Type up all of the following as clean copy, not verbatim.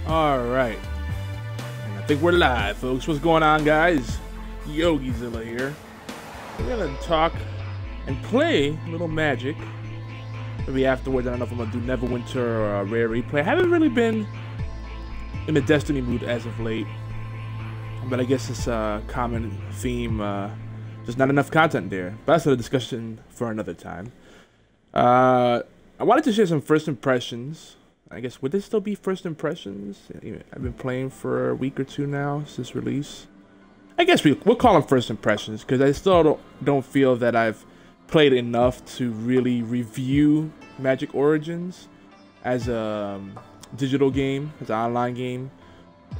All right, and I think we're live, folks. What's going on, guys? YogiZilla here. We're gonna talk and play a little Magic. Maybe afterwards, I don't know if I'm gonna do Neverwinter or a rare replay. I haven't really been in the Destiny mood as of late, but I guess it's a common theme. There's not enough content there. But that's a discussion for another time. I wanted to share some first impressions. I guess, would this still be first impressions? I've been playing for a week or two now since release. I guess we'll call them first impressions, because I still don't feel that I've played enough to really review Magic Origins as a digital game, as an online game,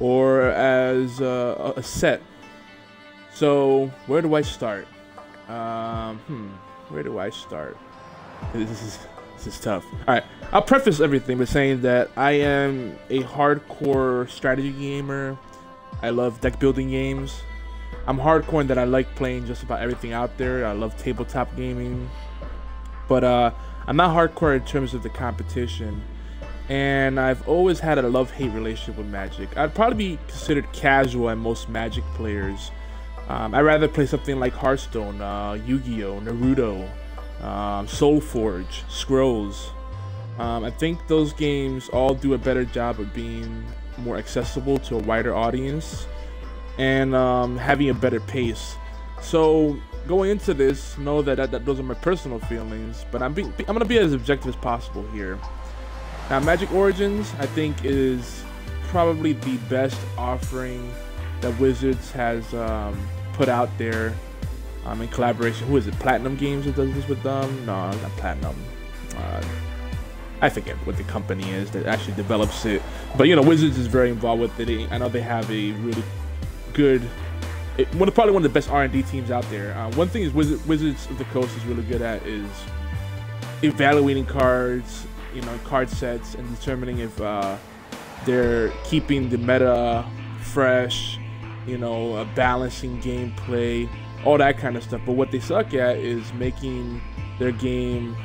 or as a set. So, where do I start? Where do I start? This is tough. All right, I'll preface everything by saying that I am a hardcore strategy gamer. I love deck building games. I'm hardcore in that I like playing just about everything out there. I love tabletop gaming, but I'm not hardcore in terms of the competition. And I've always had a love-hate relationship with Magic. I'd probably be considered casual at most Magic players. I'd rather play something like Hearthstone, Yu-Gi-Oh, Naruto, Soulforge, Scrolls. I think those games all do a better job of being more accessible to a wider audience and having a better pace. So going into this, know that those are my personal feelings, but I'm gonna be as objective as possible here. Now, Magic Origins, I think, is probably the best offering that Wizards has put out there. In collaboration. Who is it? Platinum Games that does this with them? No, not Platinum. I forget what the company is that actually develops it. But you know, Wizards is very involved with it. I know they have a really good, probably one of the best R&D teams out there. One thing is Wizards of the Coast is really good at is evaluating cards, you know, card sets, and determining if they're keeping the meta fresh, you know, balancing gameplay, all that kind of stuff. But what they suck at is making their game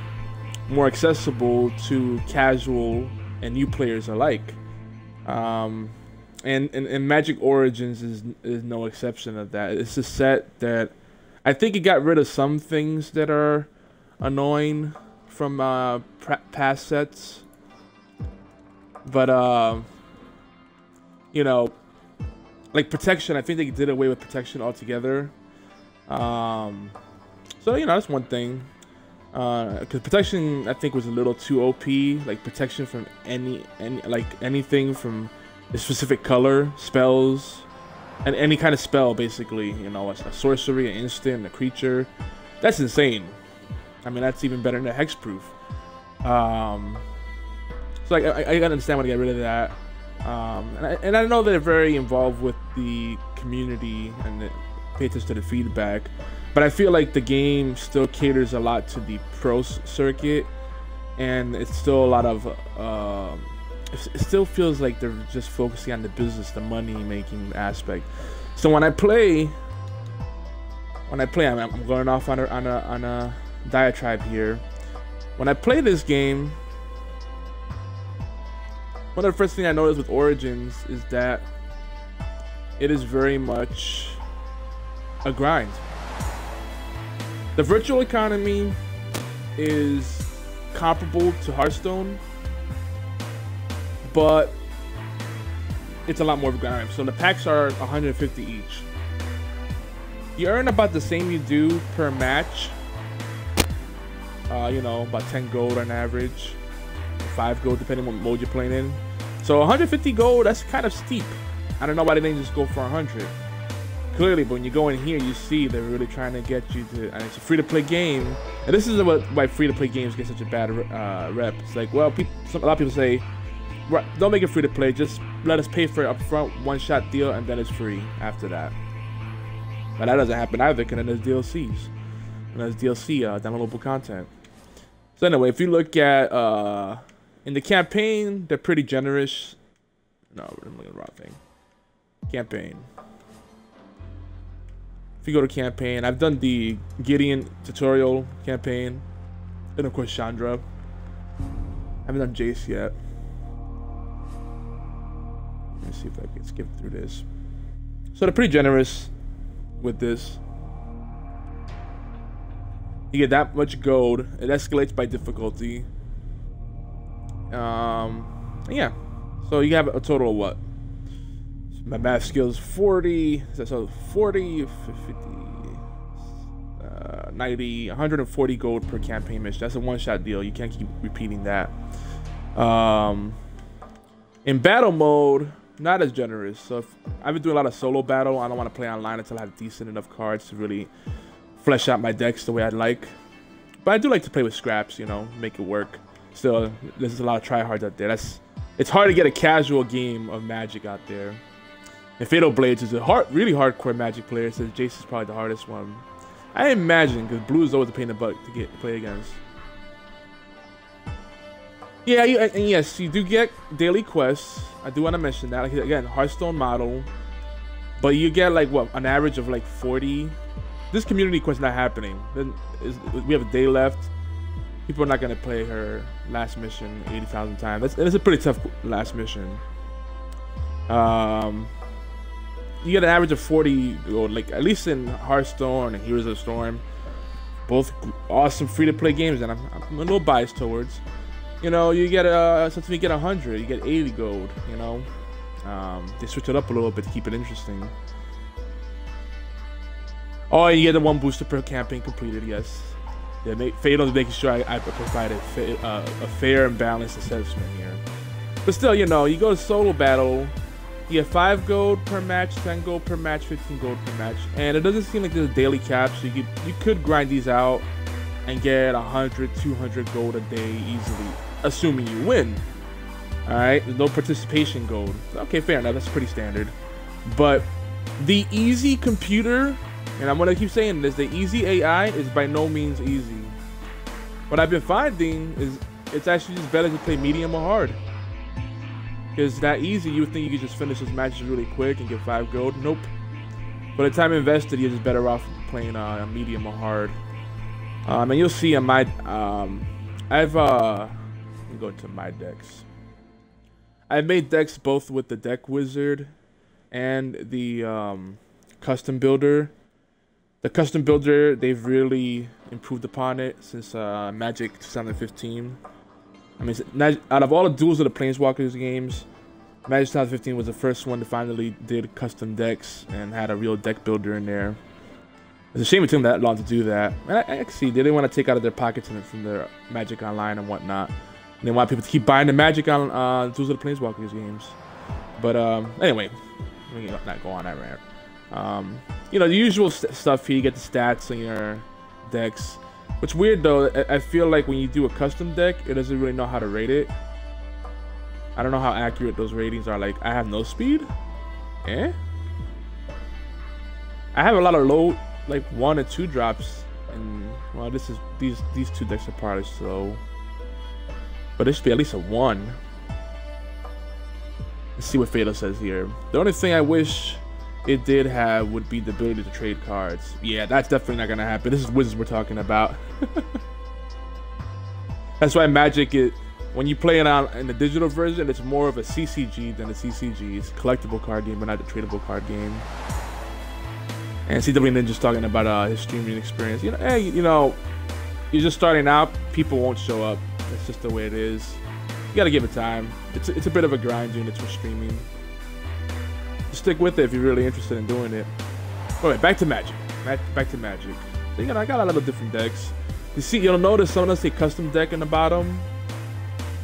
more accessible to casual and new players alike. And Magic Origins is no exception of that. It's a set that I think it got rid of some things that are annoying from past sets. But you know, like protection, I think they did away with protection altogether. So you know, that's one thing. Because protection, I think, was a little too OP. Like protection from anything from a specific color, spells, and any kind of spell, basically. You know, a sorcery, an instant, a creature. That's insane. I mean, that's even better than a hexproof. So I gotta understand why they got rid of that. And I know they're very involved with the community and pay attention to the feedback, but I feel like the game still caters a lot to the pro circuit, and it's still a lot of it still feels like they're just focusing on the business, the money making aspect. So when I play, I'm going off on a diatribe here. When I play this game, one of the first things I noticed with Origins is that it is very much a grind. The virtual economy is comparable to Hearthstone, but it's a lot more of a grind. So the packs are 150 each. You earn about the same you do per match. You know, about 10 gold on average, 5 gold depending on what mode you're playing in. So 150 gold, that's kind of steep. I don't know why they didn't just go for 100. Clearly, but when you go in here, you see they're really trying to get you to, and it's a free-to-play game. And this is why free-to-play games get such a bad rep. It's like, well, a lot of people say, don't make it free-to-play, just let us pay for it up front, one-shot deal, and then it's free after that. But that doesn't happen either, because then there's DLCs. And there's DLC, downloadable content. So anyway, if you look at, in the campaign, they're pretty generous. No, I'm looking at the wrong thing. Campaign. If you go to campaign, I've done the Gideon tutorial campaign, and of course Chandra. I haven't done Jace yet. Let me see if I can skip through this. So they're pretty generous with this. You get that much gold. It escalates by difficulty. Yeah. So you have a total of what? My math skills 40. So 40, 50, 90, 140 gold per campaign mission. That's a one-shot deal. You can't keep repeating that. In battle mode, not as generous. So if I've been doing a lot of solo battle, I don't want to play online until I have decent enough cards to really flesh out my decks the way I'd like. But I do like to play with scraps, you know, make it work. Still, there's a lot of tryhards out there. It's hard to get a casual game of Magic out there. And Fatal Blades is a really hardcore Magic player. So Jace is probably the hardest one. I imagine, because blue is always a pain in the butt to play against. Yeah, and yes, you do get daily quests. I do want to mention that. Like, again, Hearthstone model. But you get, like, what, an average of, like, 40. This community quest not happening. We have a day left. People are not going to play her last mission 80,000 times. It's a pretty tough last mission. You get an average of 40 gold, like at least in Hearthstone and Heroes of the Storm. Both awesome free-to-play games, and I'm a little biased towards. You know, you get sometimes you get 100, you get 80 gold. You know, they switch it up a little bit to keep it interesting. Oh, you get the one booster per campaign completed. Yes, yeah. Fatal's making sure I provide a fair and balanced assessment here. But still, you know, you go to solo battle. You get 5 gold per match, 10 gold per match, 15 gold per match, and it doesn't seem like there's a daily cap, so you could grind these out and get 100, 200 gold a day easily, assuming you win. All right, there's no participation gold. Okay, fair enough. That's pretty standard. But the easy computer, and I'm gonna keep saying this, the easy AI is by no means easy. What I've been finding is it's actually just better to play medium or hard. Because that easy, you would think you could just finish those matches really quick and get 5 gold. Nope. By the time invested, you're just better off playing a medium or hard. And you'll see on my, let me go to my decks. I've made decks both with the Deck Wizard and the Custom Builder. The Custom Builder, they've really improved upon it since Magic 2015. I mean, out of all the Duels of the Planeswalkers games, Magic 2015 was the first one that finally did custom decks and had a real deck builder in there. It's a shame it took them that long to do that. And I see they didn't want to take out of their pockets from their Magic Online and whatnot. And they want people to keep buying the Magic on Duels of the Planeswalkers games. But anyway, let me not go on that rant. You know, the usual stuff here. You get the stats on your decks. What's weird though, I feel like when you do a custom deck, it doesn't really know how to rate it. I don't know how accurate those ratings are. Like, I have no speed? Eh? I have a lot of low, like 1 and 2 drops. And, well, these 2 decks are probably slow. But there should be at least a 1. Let's see what Fatal says here. The only thing I wish it did have would be the ability to trade cards. Yeah, that's definitely not gonna happen. This is Wizards we're talking about. That's why Magic, when you play it out in the digital version, it's more of a CCG than a CCG. It's a collectible card game, but not a tradable card game. And CW Ninja's talking about his streaming experience. You know, hey, you know, you're just starting out. People won't show up. That's just the way it is. You gotta give it time. It's a bit of a grind doing it for streaming. Stick with it if you're really interested in doing it. Alright, back to Magic. Back to Magic. So, you know, I got a lot of different decks. You see, you'll notice some of them say custom deck in the bottom,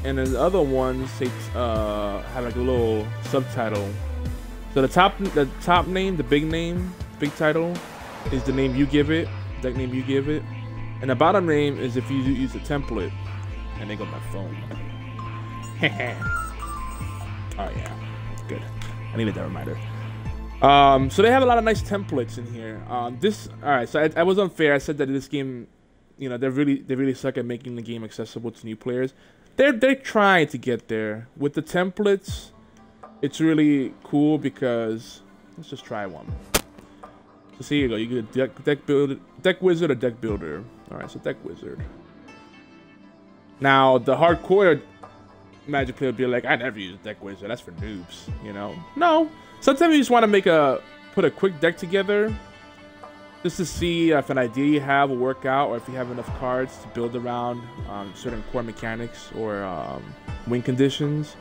and then the other ones say have like a little subtitle. So the top name, the big title, is the name you give it, deck name you give it, and the bottom name is if you use a template. And they go my phone. Oh yeah, good. I needed that reminder. So they have a lot of nice templates in here. Alright, so I was unfair. I said that this game, you know, they really suck at making the game accessible to new players. They're trying to get there. With the templates, it's really cool because let's just try one. So here you go. You get deck wizard or deck builder. Alright, so deck wizard. Now the hardcore Magic player would be like, I never use deck wizard. That's for noobs, you know? No. Sometimes you just want to put a quick deck together just to see if an idea you have will work out, or if you have enough cards to build around certain core mechanics or win conditions.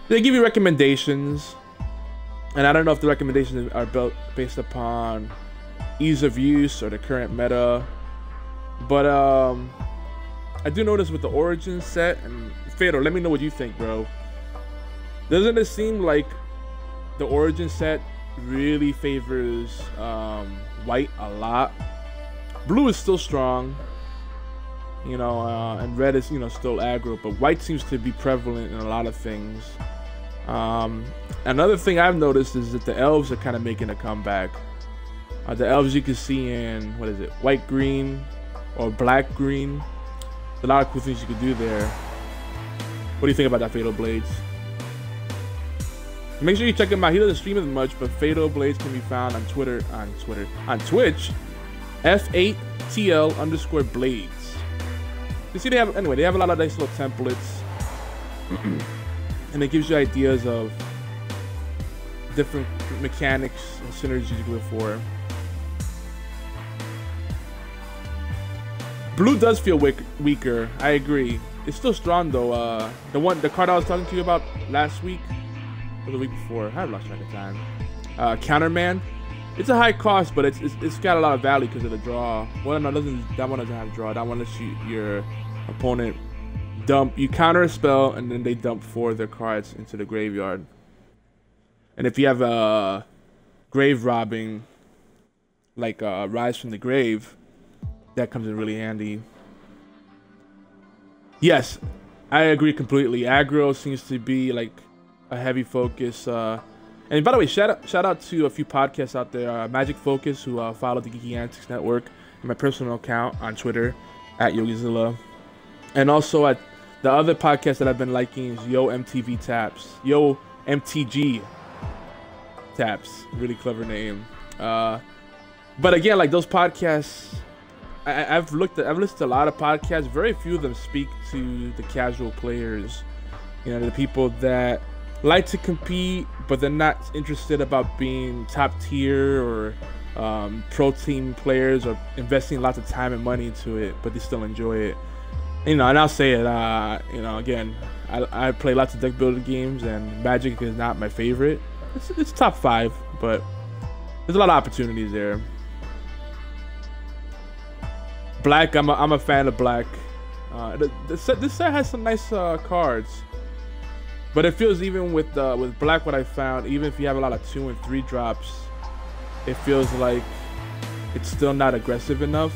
They give you recommendations, and I don't know if the recommendations are built based upon ease of use or the current meta, but I do notice with the Origin set, and Fatal, let me know what you think, bro. Doesn't it seem like the Origin set really favors white a lot? Blue is still strong, you know, and red is, you know, still aggro, but white seems to be prevalent in a lot of things. Another thing I've noticed is that the elves are kind of making a comeback. The elves you can see in, what is it, white green or black green. There's a lot of cool things you can do there. What do you think about that, Fatal Blades? Make sure you check him out. He doesn't stream as much, but Fatal Blades can be found on Twitch, F8TL_Blades. You see, they have a lot of nice little templates, and it gives you ideas of different mechanics and synergies you can look for. Blue does feel weaker. I agree. It's still strong though. The card I was talking to you about last week, or the week before, I lost track of time. Counterman. It's a high cost, but it's got a lot of value because of the draw. Well, no, that one doesn't have draw. That one lets your opponent dump. You counter a spell, and then they dump 4 of their cards into the graveyard. And if you have a grave robbing, like Rise from the Grave, that comes in really handy. Yes, I agree completely. Aggro seems to be like a heavy focus. And by the way, shout out to a few podcasts out there. Magic Focus, who follow the Geeky Antics Network, and my personal account on Twitter at Yogizilla. And also at the other podcast that I've been liking is Yo MTG Taps. Really clever name. But again, like those podcasts, I've listened to a lot of podcasts. Very few of them speak to the casual players. You know, the people that like to compete, but they're not interested about being top tier or pro team players or investing lots of time and money into it, but they still enjoy it. You know, and I'll say it. You know, again, I play lots of deck building games, and Magic is not my favorite. It's top 5, but there's a lot of opportunities there. Black, I'm a fan of Black. This set has some nice cards, but it feels, even with Black, what I found, even if you have a lot of 2 and 3 drops, it feels like it's still not aggressive enough.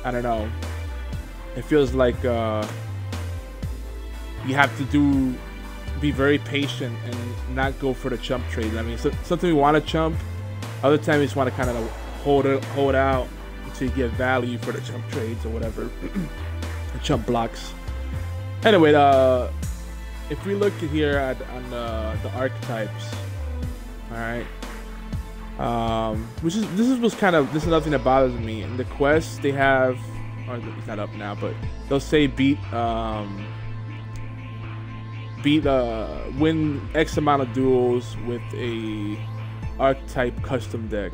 I don't know. It feels like you have to be very patient and not go for the chump trades. I mean, sometimes we want to chump, other times we just want to kind of hold out until you get value for the chump trades or whatever, the chump blocks. Anyway, if we look here on the archetypes, all right, this is another thing that bothers me. In the quest, they have, or it's not up now, but they'll say win X amount of duels with a archetype custom deck,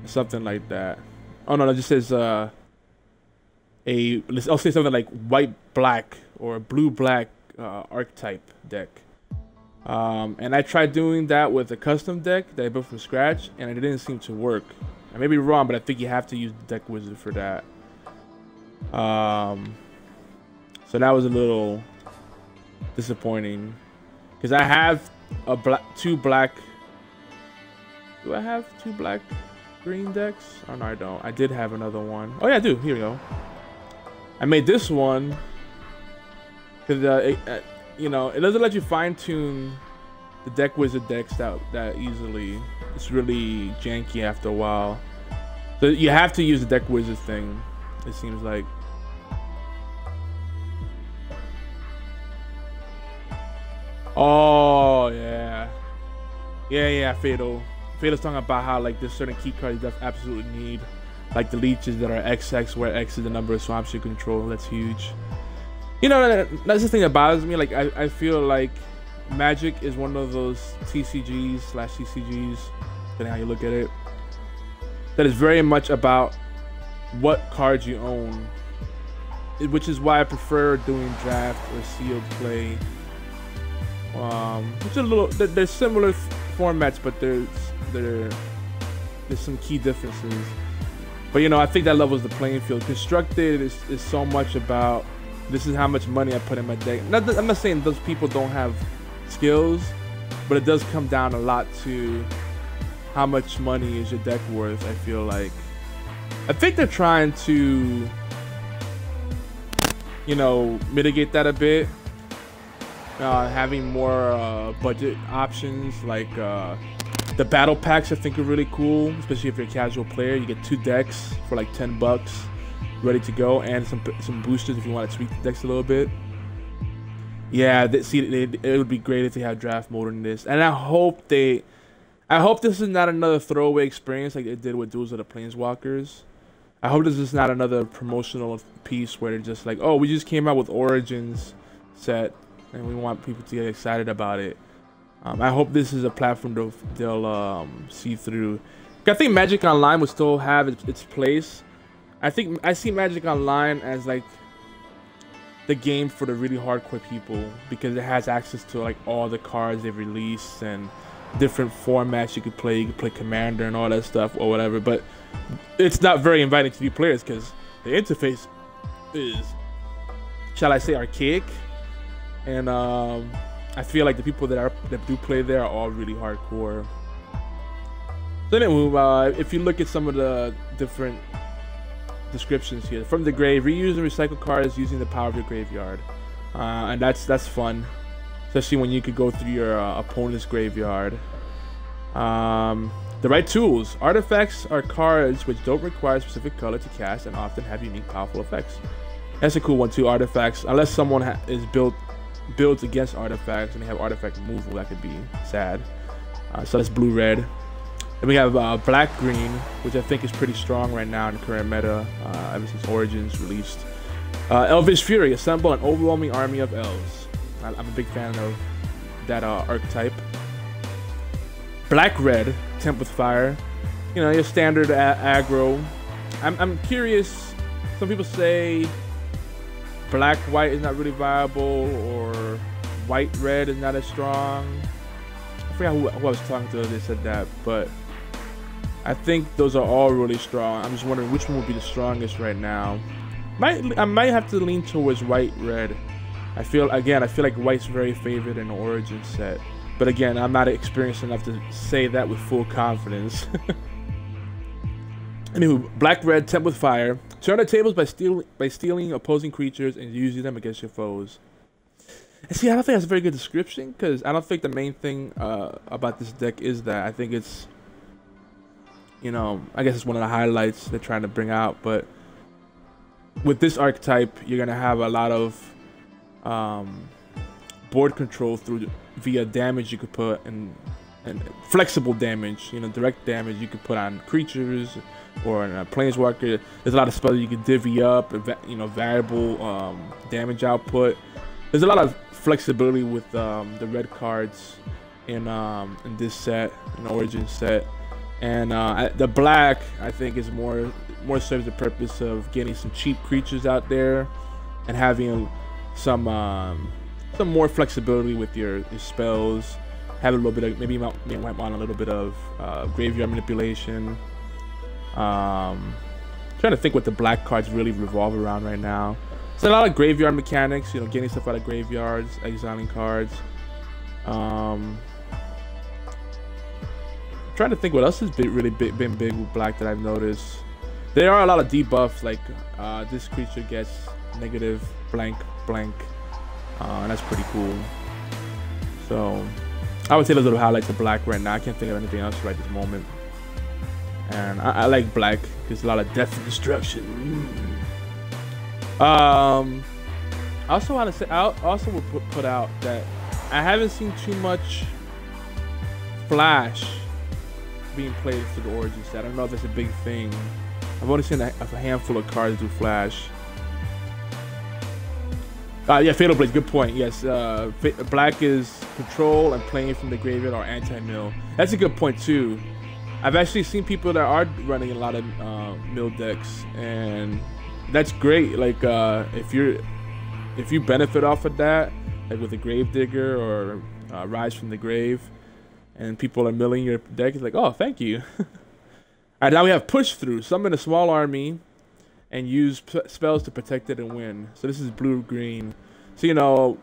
something like that. Oh no, it just says I'll say something like white black or blue black archetype deck. And I tried doing that with a custom deck that I built from scratch, and it didn't seem to work. I may be wrong, but I think you have to use the deck wizard for that. So that was a little disappointing, because I have two black. Do I have 2 black green decks? Oh no, I don't. I did have another one. Oh yeah, I do. Here we go. I made this one because you know, it doesn't let you fine tune the deck wizard decks that easily. It's really janky after a while, so you have to use the deck wizard thing, it seems like. Oh yeah, Fatal's talking about how like there's certain key cards you absolutely need, like the leeches that are XX, where X is the number of swamps you control. That's huge. You know, that's the thing that bothers me. Like, I feel like Magic is one of those TCGs/CCGs, depending how you look at it, that is very much about what cards you own, which is why I prefer doing draft or sealed play. Which are a little, they're similar formats, but there's some key differences. But you know, I think that levels the playing field. Constructed is so much about, this is how much money I put in my deck. I'm not saying those people don't have skills, but it does come down a lot to how much money is your deck worth. I feel like, I think they're trying to, you know, mitigate that a bit, having more budget options, like the battle packs. I think are really cool, especially if you're a casual player. You get 2 decks for like $10 ready to go, and some boosters if you want to tweak the decks a little bit. Yeah, it would be great if they had draft mode in this, and I hope this is not another throwaway experience like they did with Duels of the Planeswalkers. I hope this is not another promotional piece where they're just like, oh, we just came out with Origins set and we want people to get excited about it. I hope this is a platform they'll see through. I think Magic Online will still have its place. I think I see Magic Online as like the game for the really hardcore people, because it has access to like all the cards they've released and different formats you could play. You could play Commander and all that stuff or whatever, but it's not very inviting to new players because the interface is, shall I say, archaic, and I feel like the people that do play there are all really hardcore. So anyway, if you look at some of the different descriptions here, from the grave, reuse and recycle cards using the power of your graveyard, and that's fun, especially when you could go through your opponent's graveyard. The right tools. Artifacts are cards which don't require a specific color to cast and often have unique powerful effects. That's a cool one too. Artifacts, unless someone is builds against artifacts and they have artifact removal, that could be sad. So that's blue red. Then we have black green, which I think is pretty strong right now in the current meta, ever since Origins released. Elvish Fury, assemble an overwhelming army of elves. I'm a big fan of that archetype. Black red, temp with fire. You know, your standard aggro. I'm curious. Some people say black white is not really viable, or white red is not as strong. I forgot who I was talking to that said that, but I think those are all really strong. I'm just wondering which one would be the strongest right now. I might have to lean towards white red. I feel like white's very favored in the Origin set, but again, I'm not experienced enough to say that with full confidence. Anywho, black red, temp with fire. Turn the tables by stealing opposing creatures and using them against your foes. And see, I don't think that's a very good description, because I don't think the main thing about this deck is that. I think it's, you know, I guess it's one of the highlights they're trying to bring out. But with this archetype, you're gonna have a lot of board control via damage you could put and flexible damage. You know, direct damage you could put on creatures or in a planeswalker. There's a lot of spells you can divvy up, you know, variable damage output. There's a lot of flexibility with the red cards in this set, in the Origin set, and the black I think is more serves the purpose of getting some cheap creatures out there and having some more flexibility with your spells. Have a little bit of, maybe you might want a little bit of graveyard manipulation. Trying to think what the black cards really revolve around right now. So a lot of graveyard mechanics, you know, getting stuff out of graveyards, exiling cards. Trying to think what else has been big with black that I've noticed. There are a lot of debuffs, like this creature gets negative blank blank, and that's pretty cool. So I would say those are the highlights of black right now. I can't think of anything else right this moment. And I like black because a lot of death and destruction. I also want to say, I also would put out that I haven't seen too much Flash being played through the Origin set. I don't know if that's a big thing. I've only seen a handful of cards do Flash. Yeah, Fatal Blade, good point. Yes, black is control and playing from the graveyard or anti-mill. That's a good point too. I've actually seen people that are running a lot of mill decks, and that's great. Like if you benefit off of that, like with a Gravedigger or Rise from the Grave, and people are milling your deck, it's like, oh, thank you. All right, now we have Push Through. Summon a small army and use spells to protect it and win. So this is blue-green. So, you know,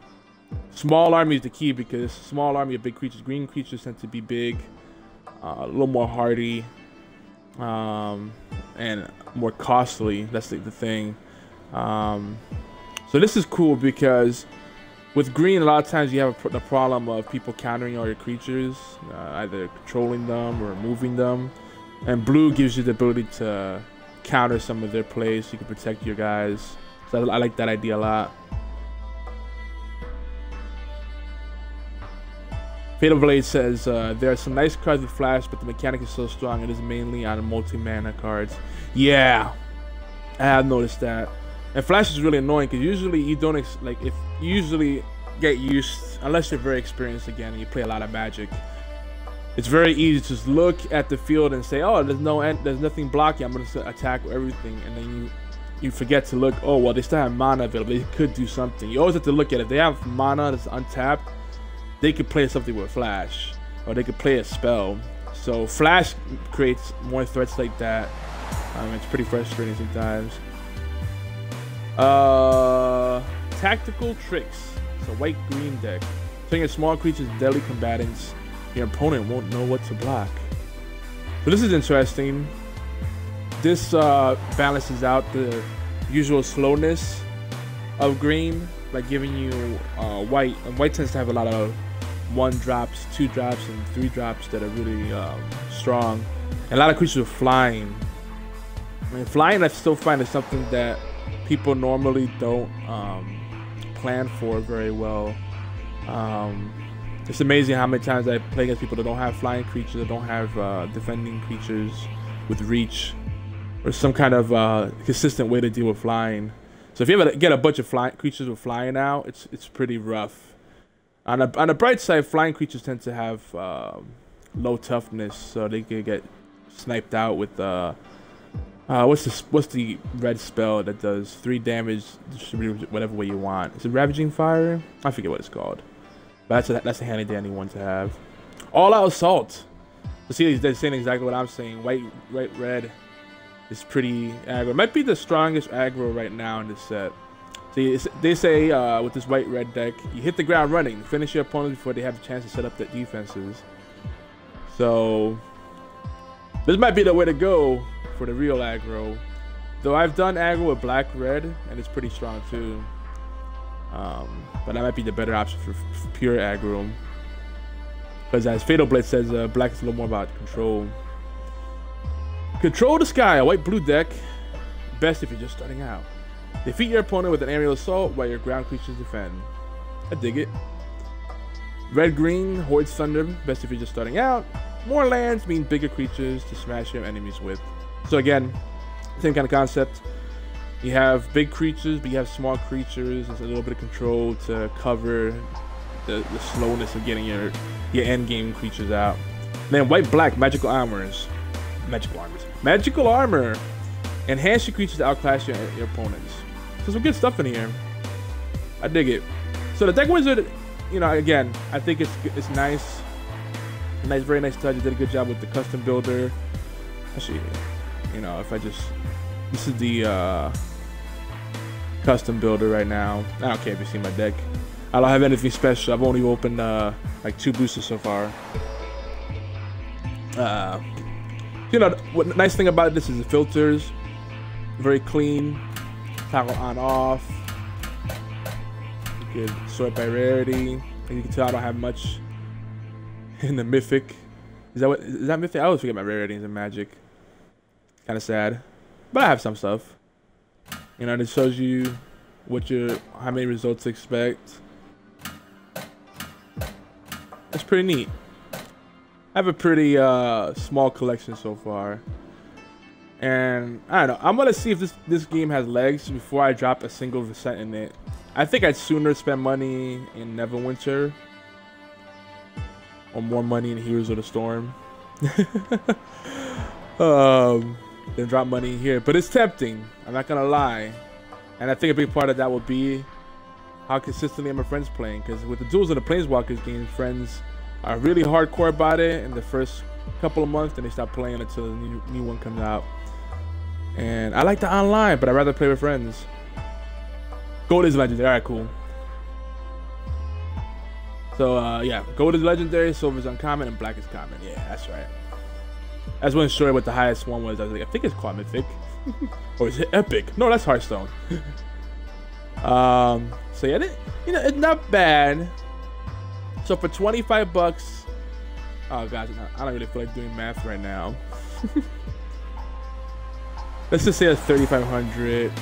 small army is the key, because small army of big creatures. Green creatures tend to be big, a little more hardy, and more costly. That's the thing. So this is cool because with green, a lot of times you have the problem of people countering all your creatures, either controlling them or moving them. And blue gives you the ability to counter some of their plays, so you can protect your guys. So I like that idea a lot. Fatal Blade says there are some nice cards with flash, but the mechanic is so strong it is mainly on multi-mana cards. Yeah, I have noticed that. And flash is really annoying because usually you don't if you usually get used, unless you're very experienced again and you play a lot of Magic. It's very easy to just look at the field and say, oh, there's nothing blocking, I'm gonna attack everything, and then you forget to look, oh well, they still have mana available, they could do something. You always have to look at it. If they have mana that's untapped, they could play something with flash, or they could play a spell. So flash creates more threats like that. It's pretty frustrating sometimes. Tactical Tricks. It's a white-green deck. Turning small creatures deadly combatants. Your opponent won't know what to block. So this is interesting. This balances out the usual slowness of green by giving you white. And white tends to have a lot of 1-drops, 2-drops, and 3-drops that are really strong. And a lot of creatures are flying. I mean, flying I still find is something that people normally don't plan for very well. It's amazing how many times I play against people that don't have flying creatures, that don't have defending creatures with reach, or some kind of consistent way to deal with flying. So if you ever get a bunch of flying creatures with flying out, it's pretty rough. On the bright side, flying creatures tend to have low toughness, so they can get sniped out with what's the red spell that does 3 damage distributed whatever way you want? Is it Ravaging Fire? I forget what it's called. But that's a handy dandy one to have. All Out Assault. So see, they're saying exactly what I'm saying. White, red is pretty aggro. It might be the strongest aggro right now in this set. See, they say with this white-red deck, you hit the ground running, finish your opponents before they have a chance to set up their defenses. So this might be the way to go for the real aggro. Though I've done aggro with black-red, and it's pretty strong too. But that might be the better option for pure aggro. Because as Fatal Blade says, black is a little more about control. Control the Sky, a white-blue deck. Best if you're just starting out. Defeat your opponent with an aerial assault while your ground creatures defend. I dig it. Red-green, Horde Thunder. Best if you're just starting out. More lands mean bigger creatures to smash your enemies with. So again, same kind of concept. You have big creatures, but you have small creatures. There's a little bit of control to cover the slowness of getting your end game creatures out. And then white-black, magical armors. Magical armor. Enhance your creatures to outclass your opponents. So some good stuff in here. I dig it. So the Deck Wizard, you know, again, I think it's nice. Very nice touch. You did a good job with the custom builder. Actually, you know, if I just, this is the custom builder right now. I don't care if you see my deck. I don't have anything special. I've only opened like 2 boosters so far. You know, what nice thing about this is the filters. Very clean. Toggle on off. You can sort by rarity. And you can tell I don't have much in the mythic. Is that mythic? I always forget my rarities in Magic. Kind of sad, but I have some stuff. You know, and it shows you how many results to expect. That's pretty neat. I have a pretty small collection so far, and I don't know. I'm gonna see if this game has legs before I drop a single percent in it. I think I'd sooner spend money in Neverwinter or more money in Heroes of the Storm than drop money here. But it's tempting. I'm not gonna lie, and I think a big part of that will be how consistently my friends playing. Because with the Duels of the Planeswalkers games, friends are really hardcore about it in the first couple of months, then they stop playing until the new one comes out. And I like the online, but I'd rather play with friends. Gold is legendary. All right, cool. So yeah, gold is legendary, silver is uncommon, and black is common. Yeah, that's right. That's when sure what the highest one was. I was like, I think it's called mythic, or is it epic? No, that's Hearthstone. So yeah, it's not bad. So for 25 bucks, oh gosh, I don't really feel like doing math right now. Let's just say it's 3,500.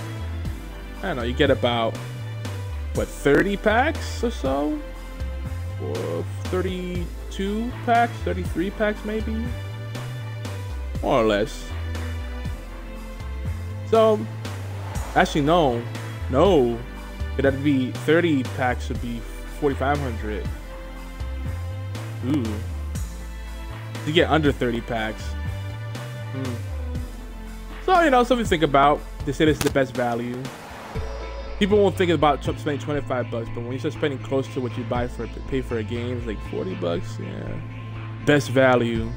I don't know, you get about, what, 30 packs or so? Or 32 packs, 33 packs maybe? More or less. So, actually no. It'd be 30 packs would be 4,500. Ooh. You get under 30 packs. So, you know, something to think about. They say this is the best value. People won't think about spending 25 bucks, but when you start spending close to what you pay for a game, it's like 40 bucks. Yeah. Best value.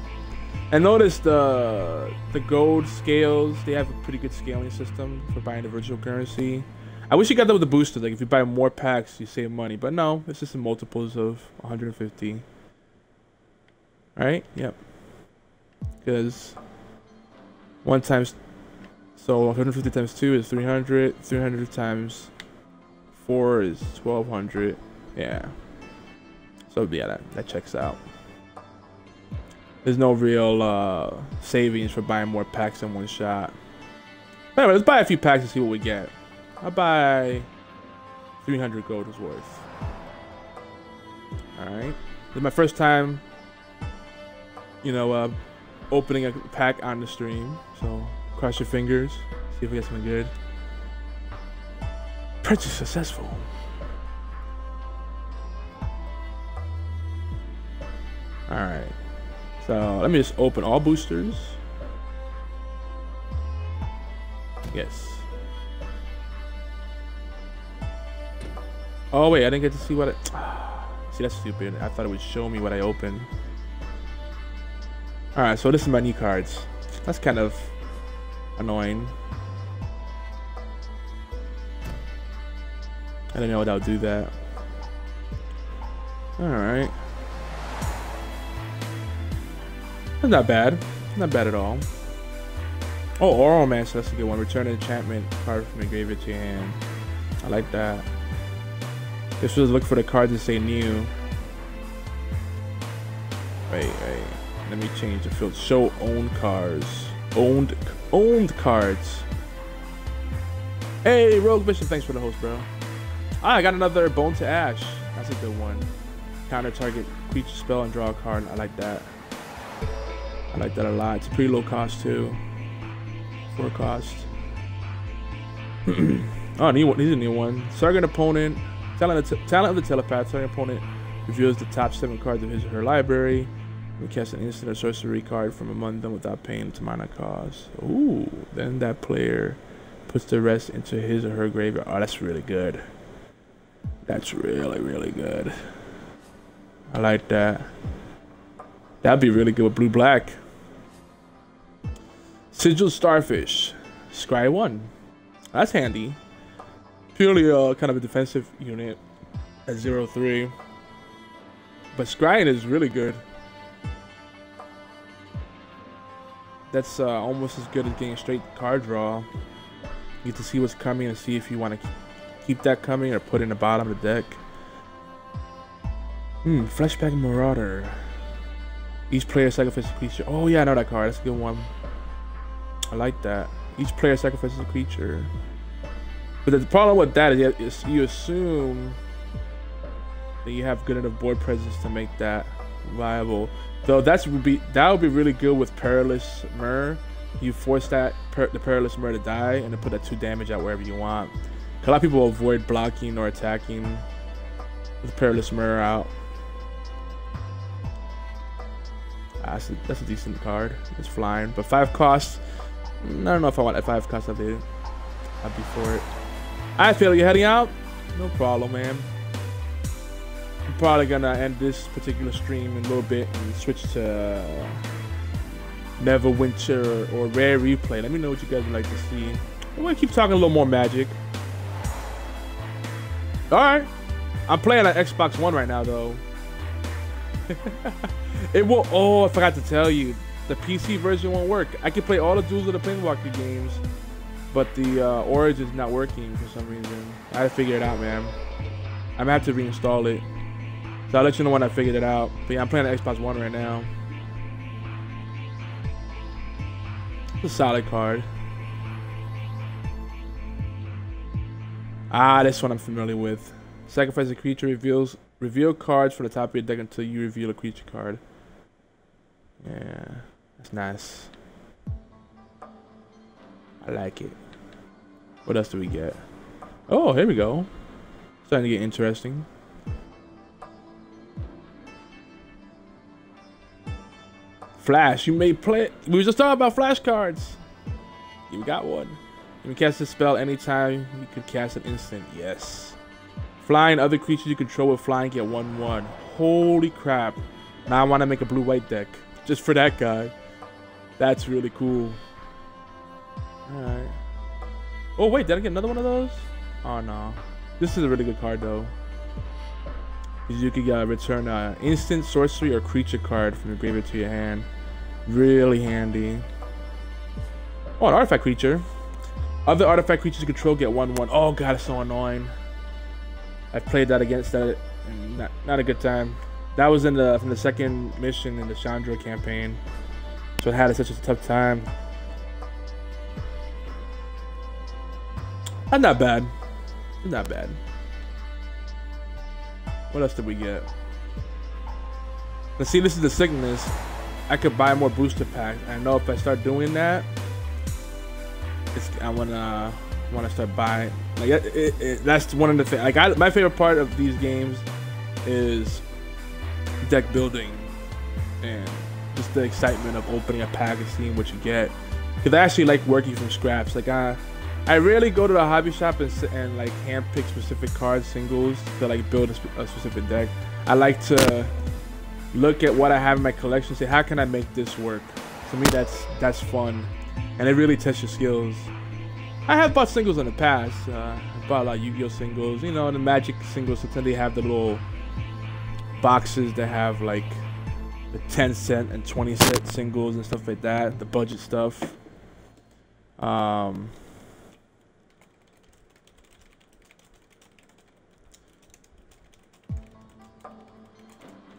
And notice the gold scales, they have a pretty good scaling system for buying the virtual currency. I wish you got that with the booster. Like if you buy more packs, you save money. But no, it's just in multiples of 150. Right? Yep. Because 150 times 2 is 300. 300 times 4 is 1,200. Yeah. So yeah, that checks out. There's no real savings for buying more packs in one shot. But anyway, let's buy a few packs and see what we get. I'll buy 300 gold is worth. Alright. This is my first time, you know, opening a pack on the stream. So cross your fingers. See if we get something good. Purchase successful. Alright. So let me just open all boosters. Yes. Oh wait, I didn't get to see what it. See, that's stupid. I thought it would show me what I opened. Alright, so this is my new cards. That's kind of annoying. I didn't know that would do that. Alright. That's not bad. Not bad at all. Oh, Oral Man, so that's a good one. Return an enchantment card from the graveyard to your hand. I like that. This was look for the cards that say new. Wait. Let me change the field. Show owned cards. Owned cards. Hey, Rogue Bishop, thanks for the host, bro. I got another Bone to Ash. That's a good one. Counter target creature spell and draw a card. I like that. I like that a lot. It's a pretty low cost too. 4 cost. Oh, new one. He's a new one. Target opponent. Talent of the telepath. Target opponent reveals the top 7 cards of his or her library. We cast an instant or sorcery card from among them without paying to mana cost. Ooh. Then that player puts the rest into his or her graveyard. Oh, that's really good. That's really, really good. I like that. That'd be really good with blue-black. Sigil Starfish. Scry 1. That's handy. Purely kind of a defensive unit at 0-3. But scrying is really good. That's almost as good as getting straight card draw. You get to see what's coming and see if you want to keep that coming or put it in the bottom of the deck. Fleshback Marauder. Each player sacrifices a creature. Oh yeah, I know that card. That's a good one. I like that. Each player sacrifices a creature. But the problem with that is you assume that you have good enough board presence to make that viable. Though that would be really good with Perilous Myr. You force the Perilous Myr to die and then put that 2 damage out wherever you want. A lot of people avoid blocking or attacking with Perilous Mirror out. That's a decent card. It's flying, but 5 costs. I don't know if I want 5 costs. I'd be for it. I feel you're heading out. No problem, man. I'm probably gonna end this particular stream in a little bit and switch to Neverwinter or Rare Replay. Let me know what you guys would like to see. I'm gonna keep talking a little more Magic. All right, I'm playing on Xbox One right now, though. It will. Oh, I forgot to tell you, the PC version won't work. I can play all the Duels of the Planeswalker games, but the Origin's not working for some reason. I had to figure it out, man. I'm gonna have to reinstall it. So I'll let you know when I figured it out. But yeah, I'm playing on Xbox One right now. It's a solid card. Ah, this one I'm familiar with. Sacrifice a creature, reveal cards for the top of your deck until you reveal a creature card. Yeah, that's nice. I like it. What else do we get? Oh, here we go. Starting to get interesting. Flash, you may play. We were just talking about flash cards. You got one. You can cast a spell anytime. You could cast an instant. Yes. Flying, other creatures you control with flying get 1/1. Holy crap. Now I want to make a blue-white deck just for that guy. That's really cool. Alright. Oh, wait. Did I get another one of those? Oh, no. This is a really good card, though. You could return an instant, sorcery, or creature card from your graveyard to your hand. Really handy. Oh, an artifact creature. Other artifact creatures you control get 1/1. Oh god, it's so annoying. I've played that against that, and not a good time. That was in from the second mission in the Chandra campaign, so it had such a tough time. Not bad. Not bad. What else did we get? Let's see, this is the sickness. I could buy more booster packs. I know if I start doing that, I wanna start buying. Like that's one of the things. Like my favorite part of these games is deck building and just the excitement of opening a pack and seeing what you get. Because I actually like working from scratch. Like I rarely go to the hobby shop and like hand pick specific cards, singles to like build a specific deck. I like to look at what I have in my collection and say, how can I make this work? To me, that's fun, and it really tests your skills. I have bought singles in the past. I bought a lot of Yu-Gi-Oh singles. You know, the Magic singles, sometimes they have the little boxes that have like the 10-cent and 20-cent singles and stuff like that. The budget stuff.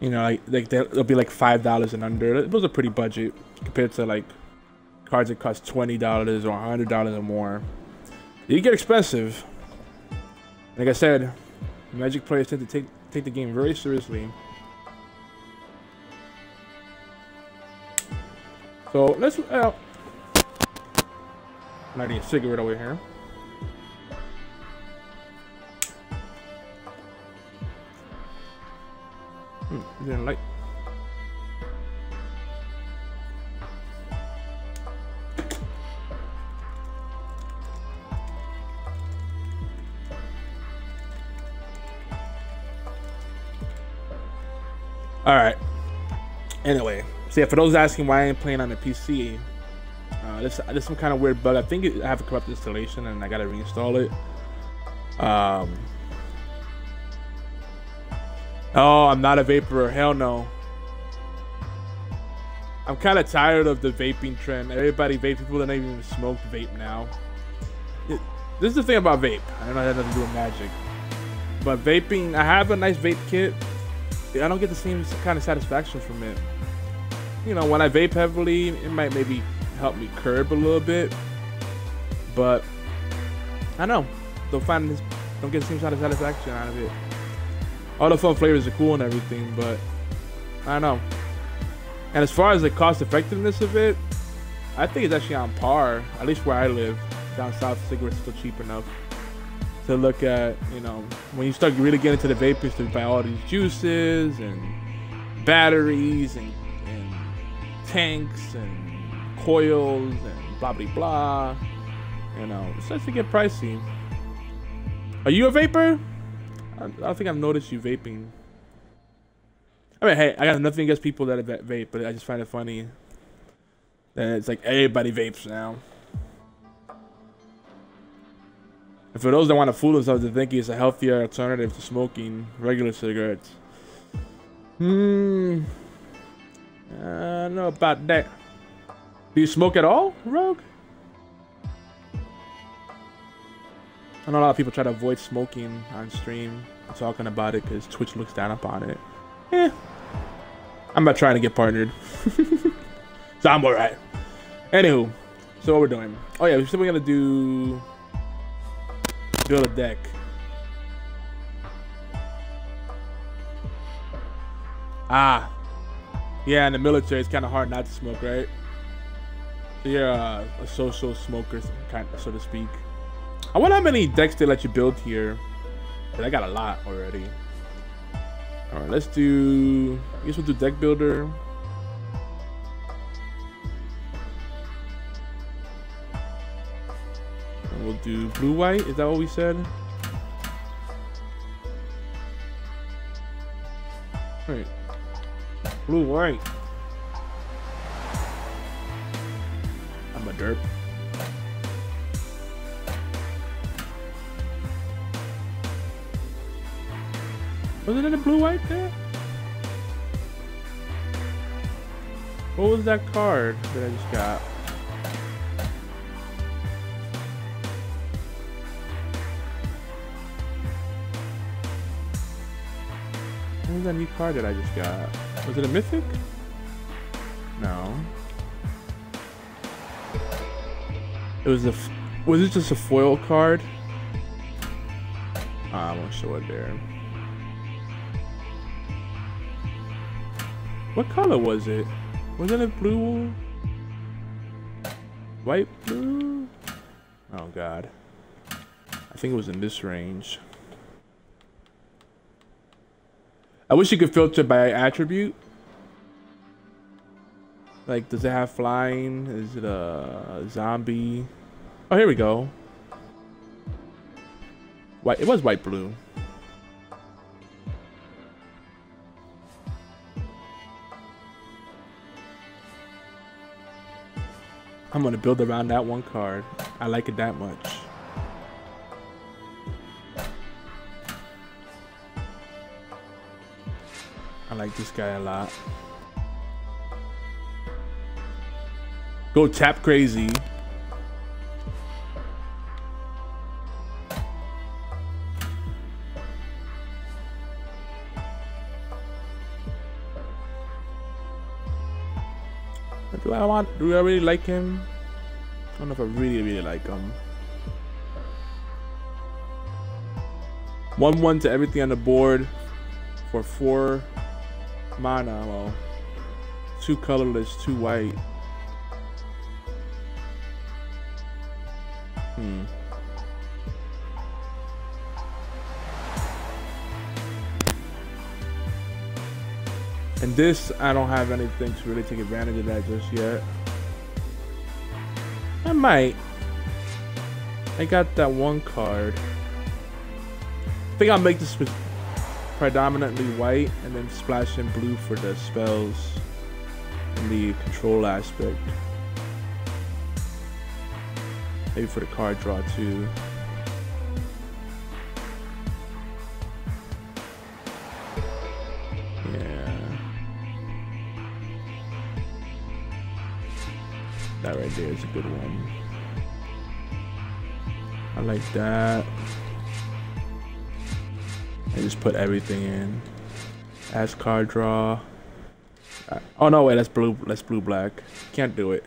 You know, like they'll be like $5 and under. Those are pretty budget compared to like cards that cost $20 or $100 or more. You get expensive. Like I said, Magic players tend to take the game very seriously. So let's lighting a cigarette over here. Didn't like. All right. Anyway, so yeah, for those asking why I ain't playing on the PC, there's some kind of weird bug. I think I have a corrupt installation and I gotta reinstall it. Oh, I'm not a vaporer. Hell no. I'm kind of tired of the vaping trend. Everybody vape. People that don't even smoke vape now. This is the thing about vape. I don't know, it has nothing to do with Magic. But vaping, I have a nice vape kit. I don't get the same kind of satisfaction from it. You know, when I vape heavily, it might maybe help me curb a little bit. But I don't know. Don't get the same kind of satisfaction out of it. All the fun flavors are cool and everything, but I don't know. And as far as the cost effectiveness of it, I think it's actually on par, at least where I live. Down south, cigarettes are still cheap enough. to look at, you know, when you start really getting into the vapors, to buy all these juices and batteries and tanks and coils and blah blah blah. You know, it starts to get pricey. Are you a vapor? I don't think I've noticed you vaping. I mean, hey, I got nothing against people that vape, but I just find it funny that it's like everybody vapes now. And for those that want to fool themselves into thinking it's a healthier alternative to smoking regular cigarettes, I don't know about that. Do you smoke at all, Rogue? I know a lot of people try to avoid smoking on stream, talking about it because Twitch looks down upon it. I'm not trying to get partnered. So I'm alright. Anywho, so what we're doing. Oh yeah, we said we're gonna build a deck. Ah. Yeah, in the military it's kinda hard not to smoke, right? So you're a social smoker, kind of, so to speak. I wonder how many decks they let you build here. But I got a lot already. Alright, let's do... I guess we'll do deck builder. And we'll do blue-white. Is that what we said? Right. Blue-white. I'm a derp. Wasn't it a blue-white there? What was that card that I just got? What was that new card that I just got? Was it a mythic? No. It was a... Was it just a foil card? I won't show it there. What color was it? Was it a blue? White blue? Oh god. I think it was in this range. I wish you could filter by attribute. Like, does it have flying? Is it a zombie? Oh, here we go. White. It was white blue. I'm gonna build around that one card. I like it that much. I like this guy a lot. Go tap crazy. Do I really like him? I don't know if I really like him. 1/1 to everything on the board for 4 mana. Well, 2 colorless, 2 white. And this, I don't have anything to really take advantage of that just yet. I might. I got that one card. I think I'll make this predominantly white and then splash in blue for the spells and the control aspect. Maybe for the card draw too. That right there is a good one. I like that. I just put everything in. As card draw. Oh no, wait, that's blue. That's blue black. Can't do it.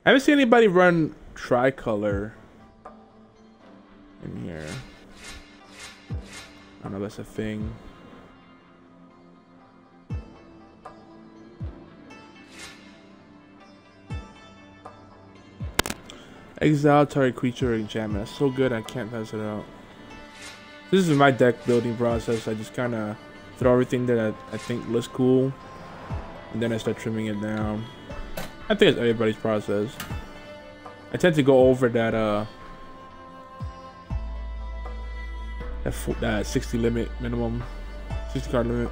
I haven't seen anybody run tricolor in here. I don't know if that's a thing. Exile target creature or enchantment. That's so good I can't pass it out. This is my deck building process. I just kind of throw everything that I think looks cool, and then I start trimming it down. I think it's everybody's process. I tend to go over that that 60 limit minimum, 60 card limit.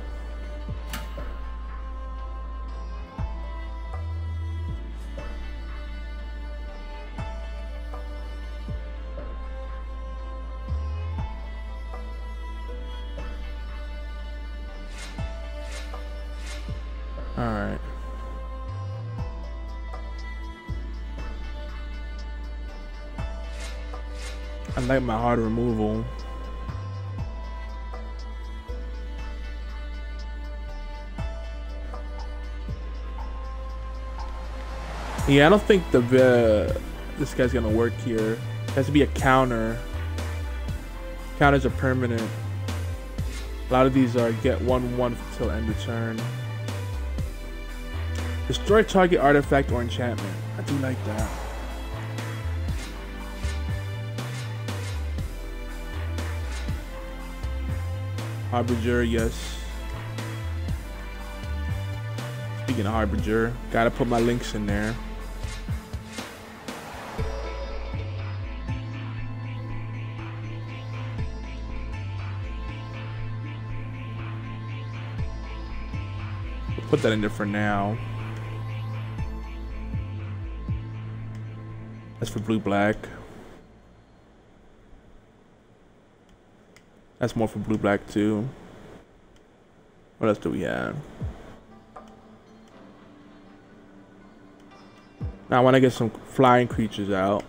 Alright. I like my hard removal. Yeah, I don't think this guy's gonna work here. It has to be a counter. Counters are permanent. A lot of these are get 1/1 till end of turn. Destroy target artifact or enchantment. I do like that. Harbinger, yes. Speaking of Harbinger, gotta put my links in there. We'll put that in there for now. That's for blue-black. That's more for blue-black too. What else do we have? Now I want to get some flying creatures out.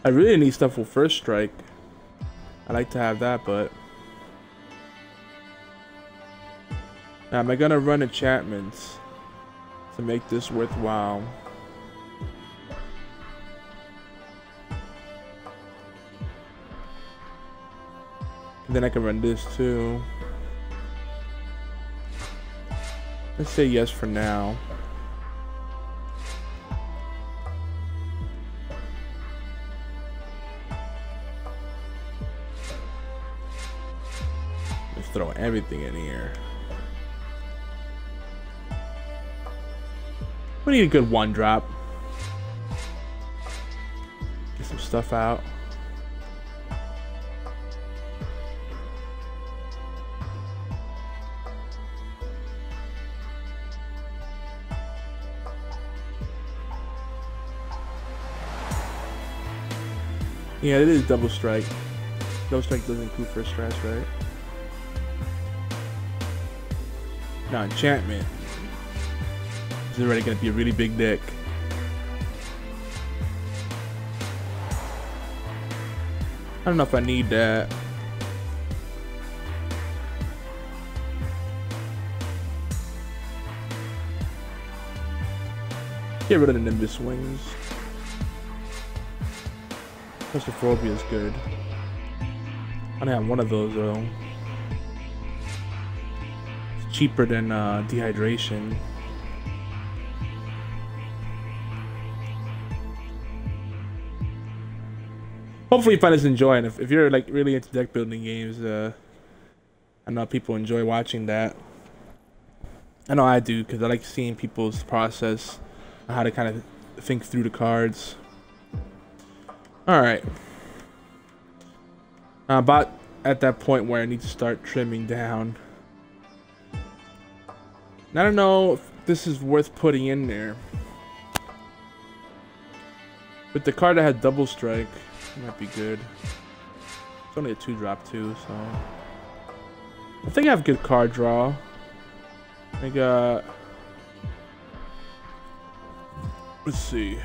I really need stuff for first strike. I like to have that, but now, am I gonna run enchantments to make this worthwhile? And then I can run this too. Let's say yes for now. Let's throw everything in here. We need a good 1-drop. Get some stuff out. Yeah, it is double strike. Double strike doesn't include first stress, right? No, enchantment. This is already gonna be a really big deck. I don't know if I need that. Get rid of the Nimbus Wings. Claustrophobia is good. I only have one of those though. It's cheaper than dehydration. Hopefully you find this enjoying. If you're like really into deck building games, I know people enjoy watching that. I know I do, because I like seeing people's process on how to kind of think through the cards. Alright. I'm about at that point where I need to start trimming down. And I don't know if this is worth putting in there. With the card that had double strike, it might be good. It's only a 2-drop too, so I think I have good card draw. I got, let's see.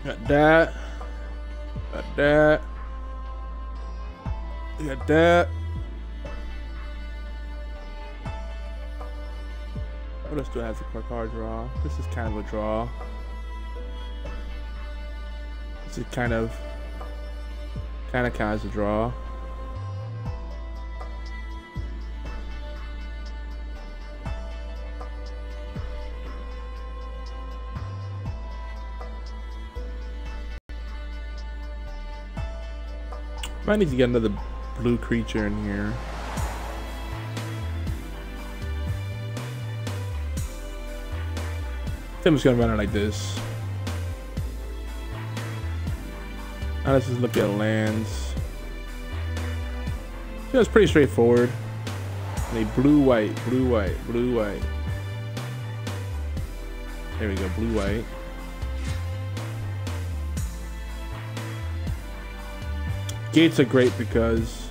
Got that. Got that. Got that. What else do I have for card draw? This is kind of a draw. This is kind of counts as a draw. Might need to get another blue creature in here. I think I'm just gonna run it like this. Now let's just look at lands. So it's pretty straightforward. And a blue, white, blue, white, blue, white. There we go, blue, white. Gates are great because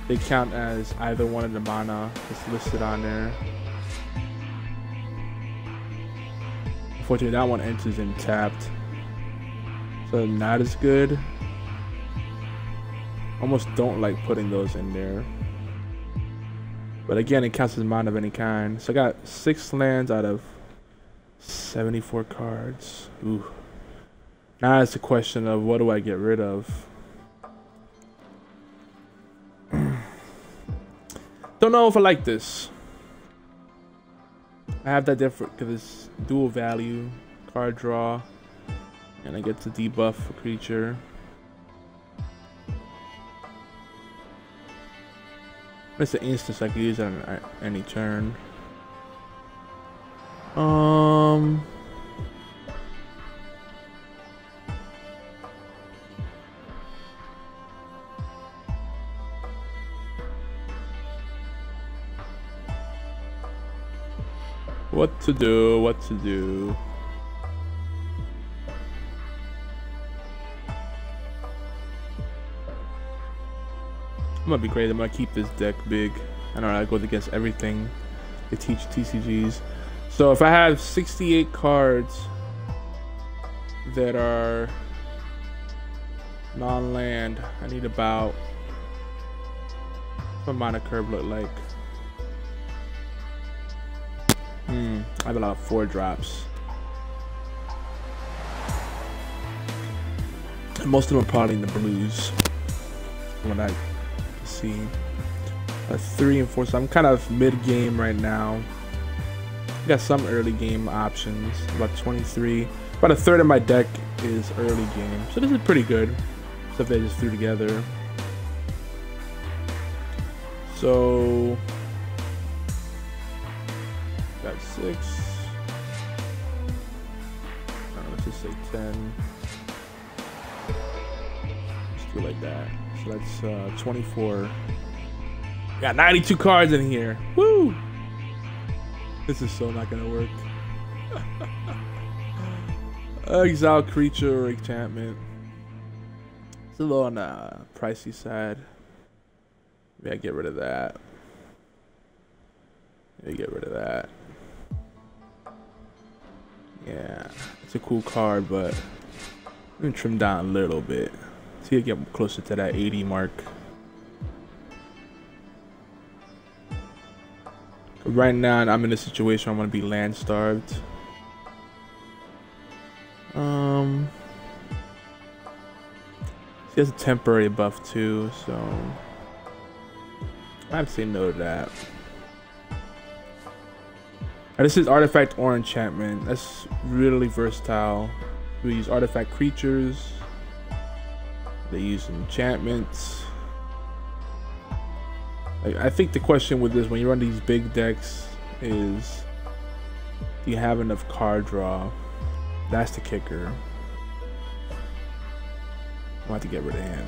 they count as either one of the mana that's listed on there. Unfortunately, that one enters in tapped, so not as good. Almost don't like putting those in there, but again, it counts as mana of any kind. So I got 6 lands out of 74 cards. Ooh. Now it's a question of what do I get rid of. Don't know if I like this. I have that different because it's dual value, card draw, and I get to debuff a creature. It's an instance I can use it on any turn. What to do, what to do. I'm gonna be great. I'm gonna keep this deck big. I know that goes against everything they teach TCGs. So if I have 68 cards that are non-land, I need about, what mana curve look like? I have a lot of 4 drops. And most of them are probably in the blues, from what I can see. 3 and 4, so I'm kind of mid-game right now. I got some early game options, about 23. About a third of my deck is early game, so this is pretty good. Stuff they just threw together. So got 6. Let's just say 10. Let's do it like that. So that's 24. Got 92 cards in here. Woo! This is so not gonna work. Exile creature or enchantment. It's a little on the pricey side. Maybe I get rid of that. Maybe get rid of that. Yeah, it's a cool card, but I'm gonna trim down a little bit. See, I get closer to that 80 mark. Right now, I'm in a situation I'm gonna be land starved. He has a temporary buff too, so I have to say no to that. This is artifact or enchantment. That's really versatile. We use artifact creatures. They use enchantments. I think the question with this, when you run these big decks, is do you have enough card draw? That's the kicker. I want to get rid of him.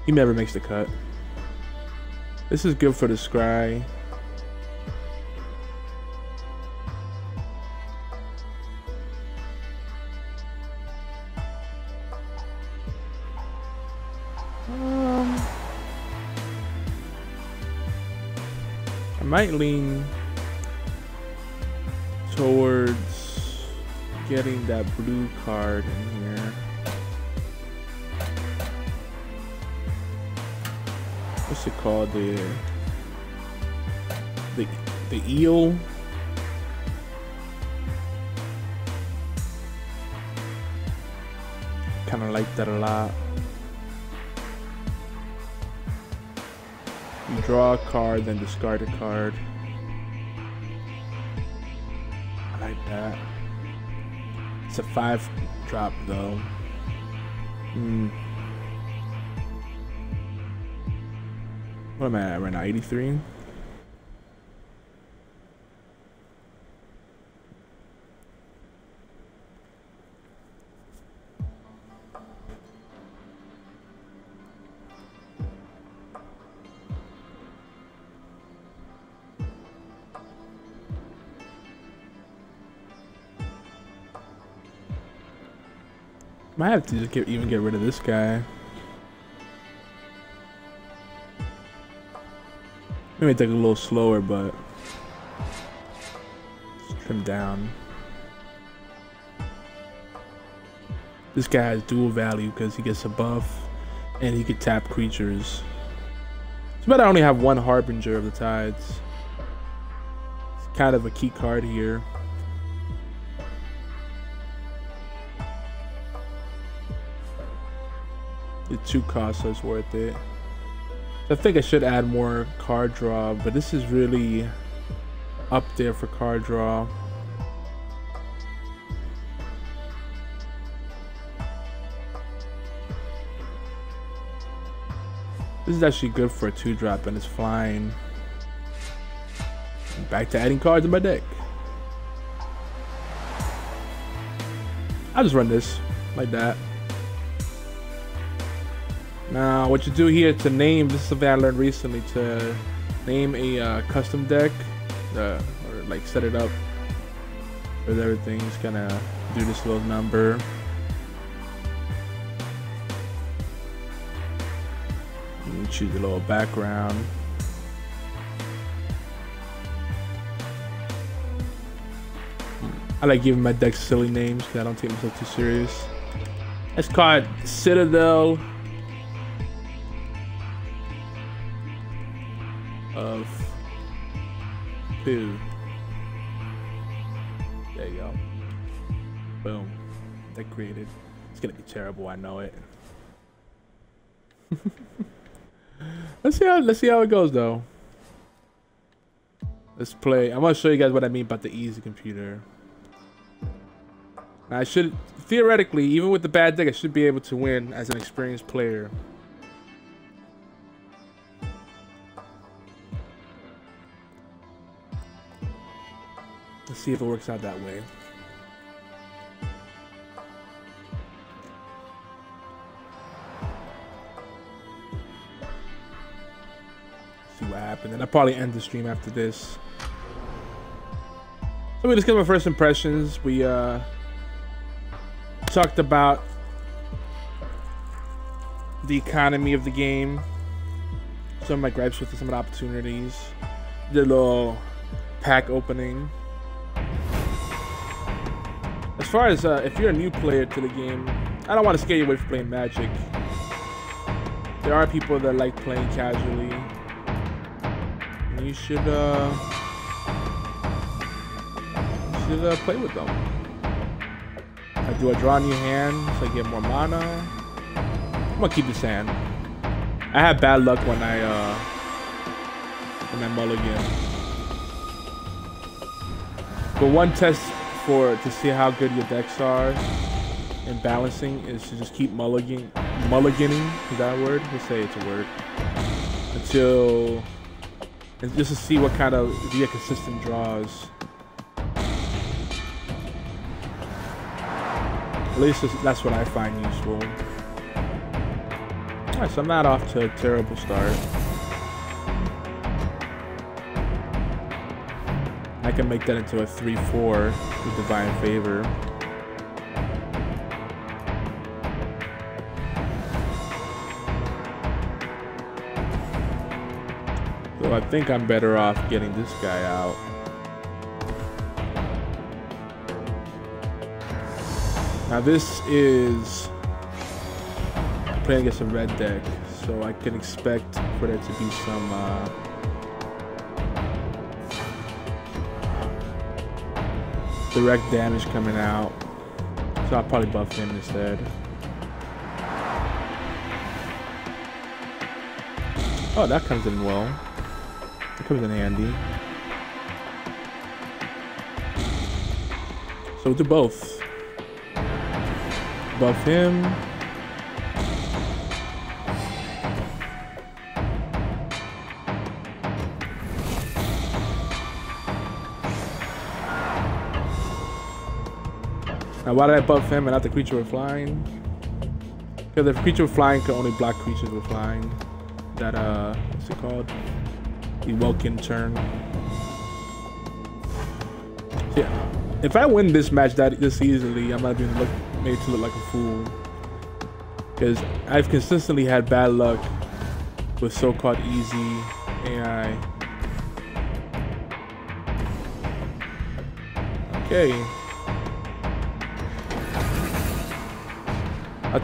He never makes the cut. This is good for the scry. I might lean towards getting that blue card in here. What's it called? The eel. Kind of like that a lot. You draw a card, then discard a card. I like that. It's a 5 drop though. What am I at right now? 83? Might have to just even get rid of this guy. Maybe take it a little slower, but just trim down. This guy has dual value because he gets a buff and he could tap creatures. It's better I only have one Harbinger of the Tides. It's kind of a key card here. The 2 cost, so it's worth it. I think I should add more card draw, but this is really up there for card draw. This is actually good for a 2-drop and it's flying. Back to adding cards in my deck. I'll just run this like that. Now, what you do here to name, this is something I learned recently, to name a custom deck, or like set it up with everything. Just gonna do this little number. And choose a little background. I like giving my deck silly names because I don't take myself too serious. It's called Citadel of Pooh. There you go. Boom. That created. It's gonna be terrible, I know it. Let's see how it goes though. Let's play. I'm gonna show you guys what I mean about the easy computer. Now, I should theoretically, even with the bad deck, I should be able to win as an experienced player. Let's see if it works out that way. See what happens. And I'll probably end the stream after this. So we just get my first impressions. We talked about the economy of the game, some of my gripes with some of the opportunities, did a little pack opening. As far as if you're a new player to the game, I don't want to scare you away from playing Magic. There are people that like playing casually, and you should play with them. Do I draw a new hand so I get more mana? I'm gonna keep this hand. I had bad luck when I mulligan. But one test to see how good your decks are and balancing is to just keep mulliganing. Is that a word? Let's say it's a word. And just to see what kind of, if you get consistent draws. At least that's what I find useful. Alright, so I'm not off to a terrible start. I can make that into a 3-4 with Divine Favor. So I think I'm better off getting this guy out. Now this is playing against a red deck, so I can expect for there to be some direct damage coming out. So I'll probably buff him instead. Oh, that comes in well. That comes in handy. So we'll do both. buff him. Now, why did I buff him and not the creature with flying? Because the creature with flying can only block creatures with flying. That, what's it called? The Welkin turn. So yeah, if I win this match this easily, I'm not being made to look like a fool. Because I've consistently had bad luck with so-called easy AI. Okay.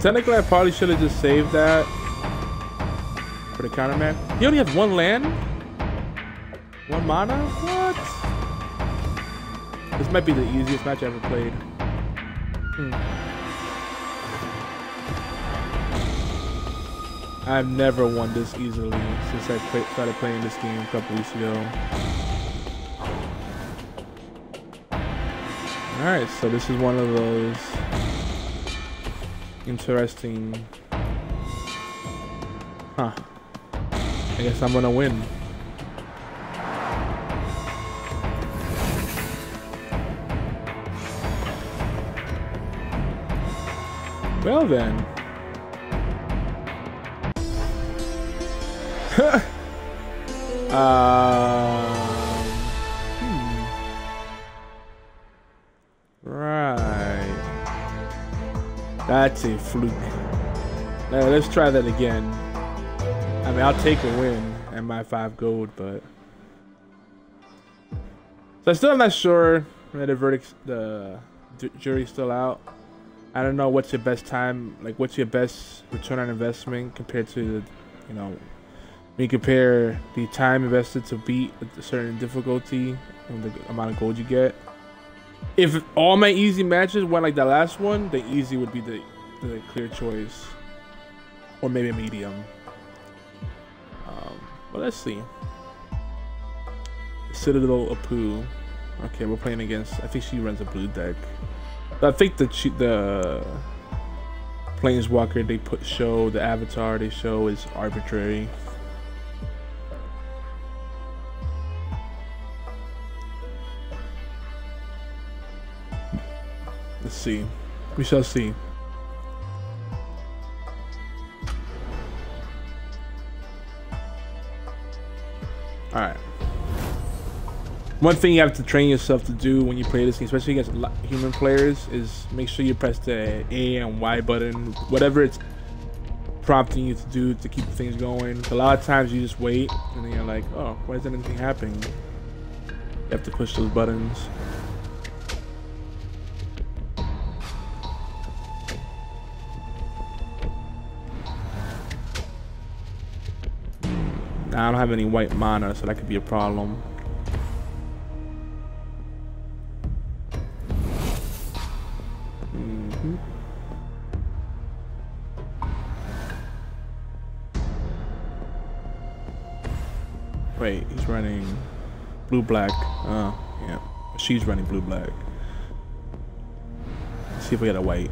Technically, I probably should have just saved that for the counter man. He only has one land? One mana? What? This might be the easiest match I ever played. I've never won this easily since I started playing this game a couple weeks ago. Alright, so this is one of those interesting. Huh. I guess I'm gonna win. Well then. Right. That's a fluke. Let's try that again. I mean, I'll take a win and my 5 gold, but so I still am not sure that the jury's still out. I don't know what's your best time, like what's your best return on investment compared to the, you know, when you compare the time invested to beat a certain difficulty and the amount of gold you get. If all my easy matches went like the last one, the easy would be the clear choice, or maybe a medium. But let's see. Citadel Apu. Okay, we're playing against. I think she runs a blue deck. I think the Planeswalker the avatar they show is arbitrary. Let's see. We shall see. Alright. One thing you have to train yourself to do when you play this game, especially against human players, is make sure you press the A and Y button, whatever it's prompting you to do to keep things going. A lot of times you just wait and then you're like, oh, why isn't anything happening? You have to push those buttons. Now, I don't have any white mana, so that could be a problem. Wait, he's running blue-black. Oh, yeah. She's running blue-black. Let's see if we got a white.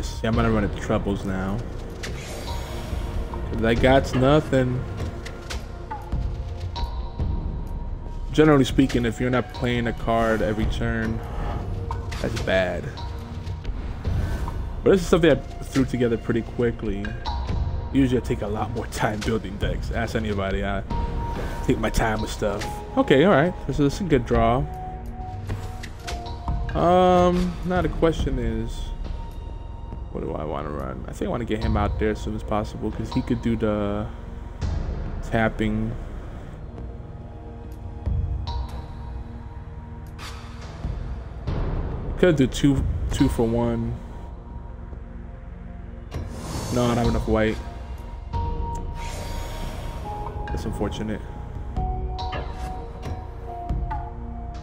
See, I'm gonna run it troubles now. Cause I got nothing. Generally speaking, if you're not playing a card every turn, that's bad. But this is something I threw together pretty quickly. Usually I take a lot more time building decks. Ask anybody, I take my time with stuff. Okay, alright. So this is a good draw. Now the question is, what do I want to run? I think I want to get him out there as soon as possible because he could do the tapping. Could do two for one. No, I don't have enough white. That's unfortunate.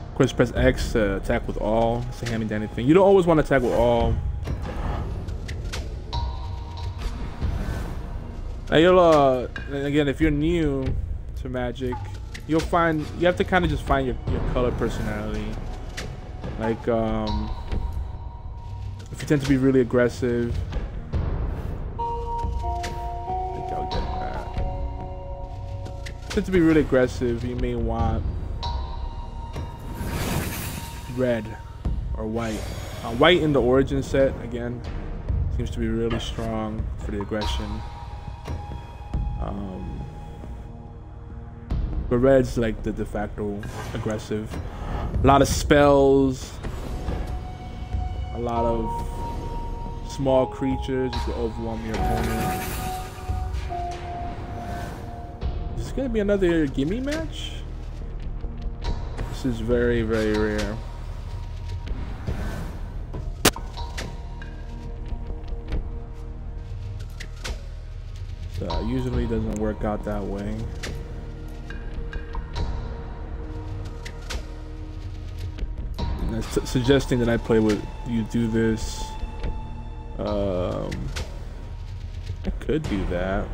Of course, press X to attack with all. It's a hand-me-down thing. You don't always want to attack with all. Now you'll again, if you're new to Magic, you'll find you have to kind of just find your color personality. Like If you tend to be really aggressive, I think I'll get that. If you tend to be really aggressive, you may want red or white. White in the origin set, again, seems to be really strong for the aggression. But red's like the de facto aggressive. A lot of spells, a lot of small creatures. You can overwhelm your opponent. Is this gonna be another gimme match? This is very, very rare. So usually doesn't work out that way. And that's suggesting that I play with you do this. I could do that.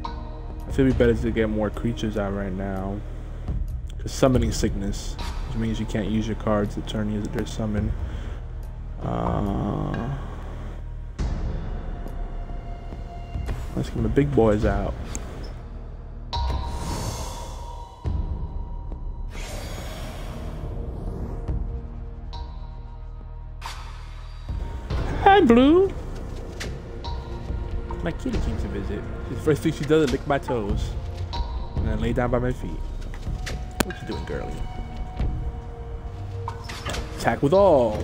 I feel it'd be better to get more creatures out right now. Cause summoning sickness, which means you can't use your cards the turn they're summoned. Let's get the big boys out. Hi, Blue. My kitty came to visit. The first thing she does is lick my toes and then lay down by my feet. What you doing, girlie? Attack with all.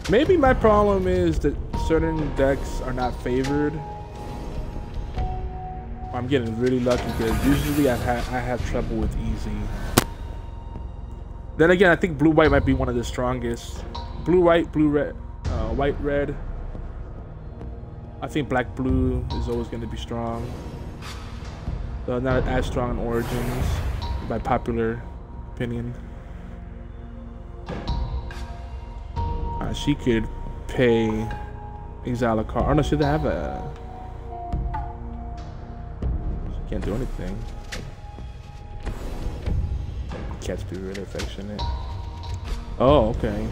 Maybe my problem is that certain decks are not favored. I'm getting really lucky because usually I have trouble with easy. Then again, I think blue-white might be one of the strongest. Blue-white, blue-red, white-red. I think black-blue is always going to be strong. Though not as strong in Origins, by popular opinion. She could pay exile a card. Oh no, she doesn't have a. She can't do anything. Cats be really affectionate. Oh, okay.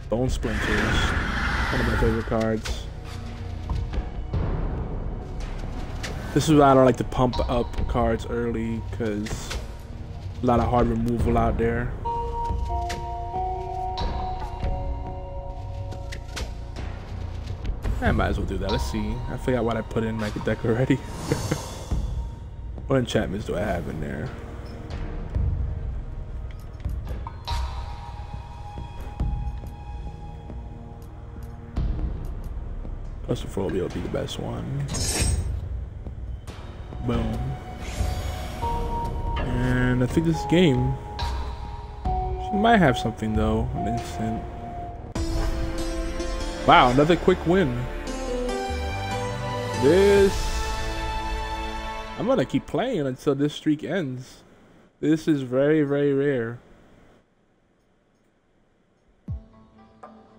Bone Splinters. One of my favorite cards. This is why I don't like to pump up cards early, because a lot of hard removal out there. I might as well do that. Let's see. I forgot what I put in my deck already. What enchantments do I have in there? Claustrophobia will be the best one. Boom. And I think this game, she might have something though. An instant. Wow, another quick win. I'm gonna keep playing until this streak ends. This is very, very rare.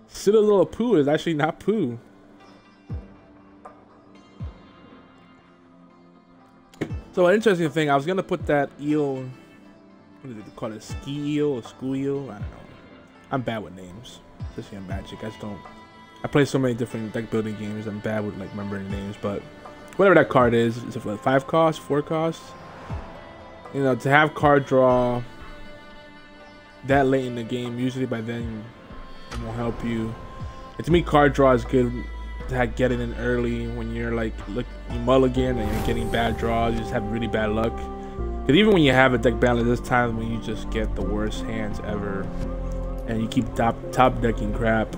Still a little poo is actually not poo. So an interesting thing, I was gonna put that eel, what did they call it, ski eel or school eel? I don't know. I'm bad with names, especially in Magic. I play so many different deck building games. I'm bad with like remembering names, but whatever that card is, it's a 5 cost, 4 cost. You know, to have card draw that late in the game, usually by then it won't help you. And to me, card draw is good to get it in early when you're like, look, you mulligan and you're getting bad draws. You just have really bad luck. Because even when you have a deck balance, there's times when you just get the worst hands ever, and you keep top decking crap.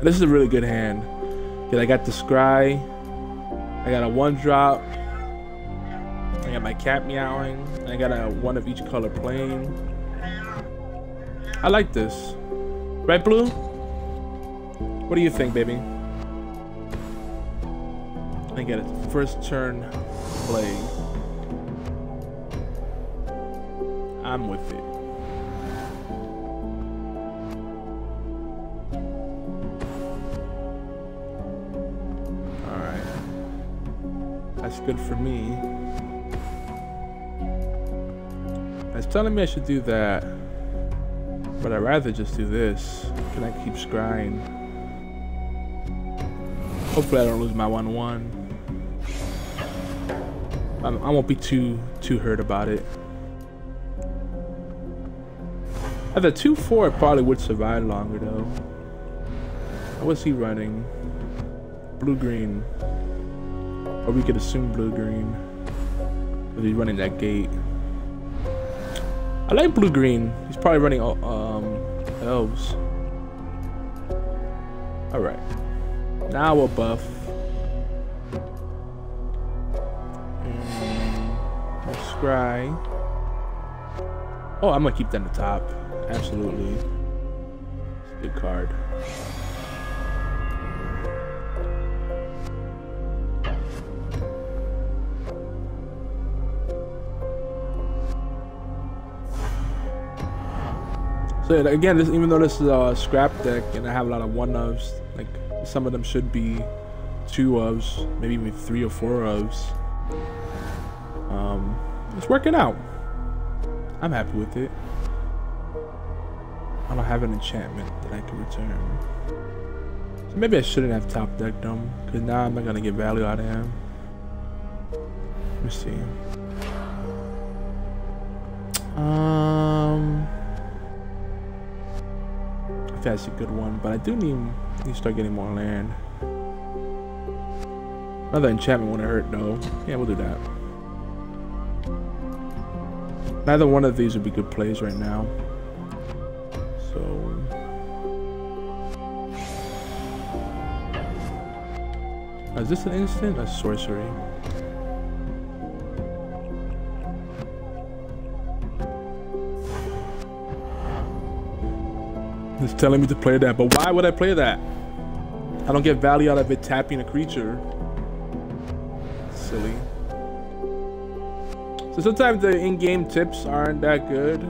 This is a really good hand. Cause I got the Scry, I got a 1-drop, I got my cat meowing, and I got a 1 of each color playing. I like this. Right, Blue? What do you think, baby? I get it. First turn play. I'm with it. That's good for me. It's telling me I should do that, but I'd rather just do this. Can I keep scrying? Hopefully I don't lose my 1-1. I won't be too hurt about it. At the 2-4, it probably would survive longer though. What's he running? Blue-green. Or we could assume blue-green. Because he's running that gate. I like blue-green. He's probably running elves. Alright. Now we'll buff. We'll scry. Oh, I'm gonna keep that in the top. Absolutely. It's a good card. So again, even though this is a scrap deck and I have a lot of 1-ofs, like some of them should be 2-ofs, maybe even 3 or 4-ofs. It's working out. I'm happy with it. I don't have an enchantment that I can return. So maybe I shouldn't have top decked them, because now I'm not gonna get value out of him. Let me see. That's a good one, but I do need to start getting more land. Another enchantment wouldn't hurt though. Yeah, we'll do that. Neither one of these would be good plays right now. So is this an instant or sorcery? It's telling me to play that, but why would I play that? I don't get value out of it tapping a creature. Silly. So sometimes the in-game tips aren't that good.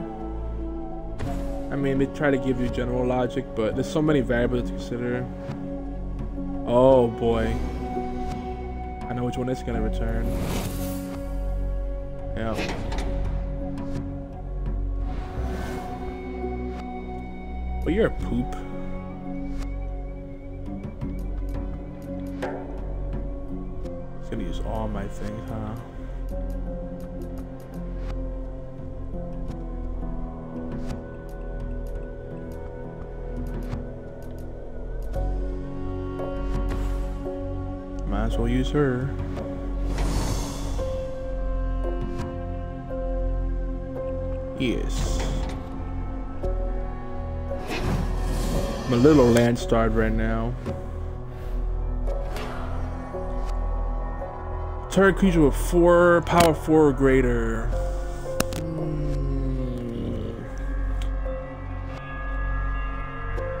I mean, they try to give you general logic, but there's so many variables to consider. Oh boy. I know which one it's gonna return. Yeah. But you're a poop. It's gonna use all my things, huh? Might as well use her. Yes. I'm a little land starved right now. Target creature with 4 power 4 or greater.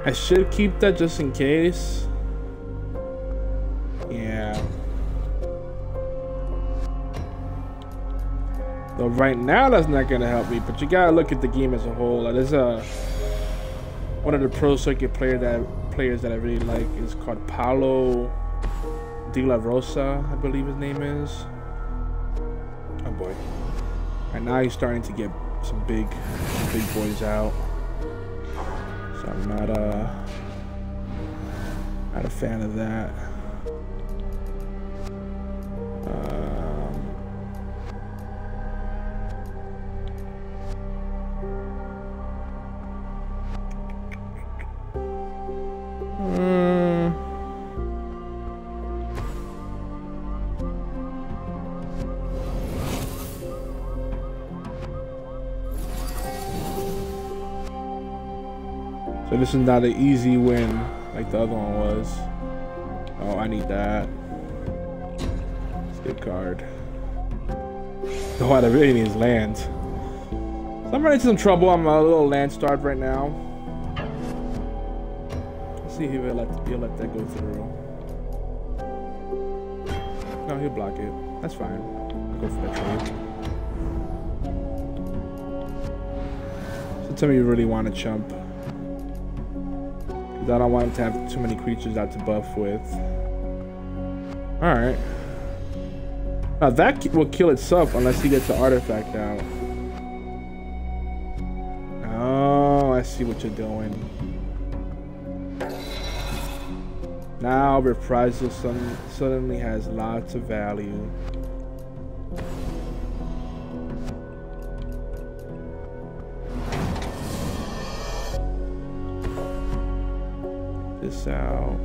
I should keep that just in case. Yeah. Though right now that's not gonna help me, but you gotta look at the game as a whole. There's one of the pro circuit players that I really like is called Paulo De La Rosa, I believe his name is. Oh boy. And now he's starting to get some big boys out. So I'm not a fan of that. So this is not an easy win like the other one was. Oh, I need that. It's a good card. Oh, I really need his land. So I'm running into some trouble. I'm a little land starved right now. Let's see if he'll let that go through. No, he'll block it. That's fine. I'll go for that trade. So tell me you really want to chump. I don't want him to have too many creatures out to buff with. Alright. Now that will kill itself unless he gets the artifact out. see what you're doing. Now reprisal suddenly has lots of value. This out.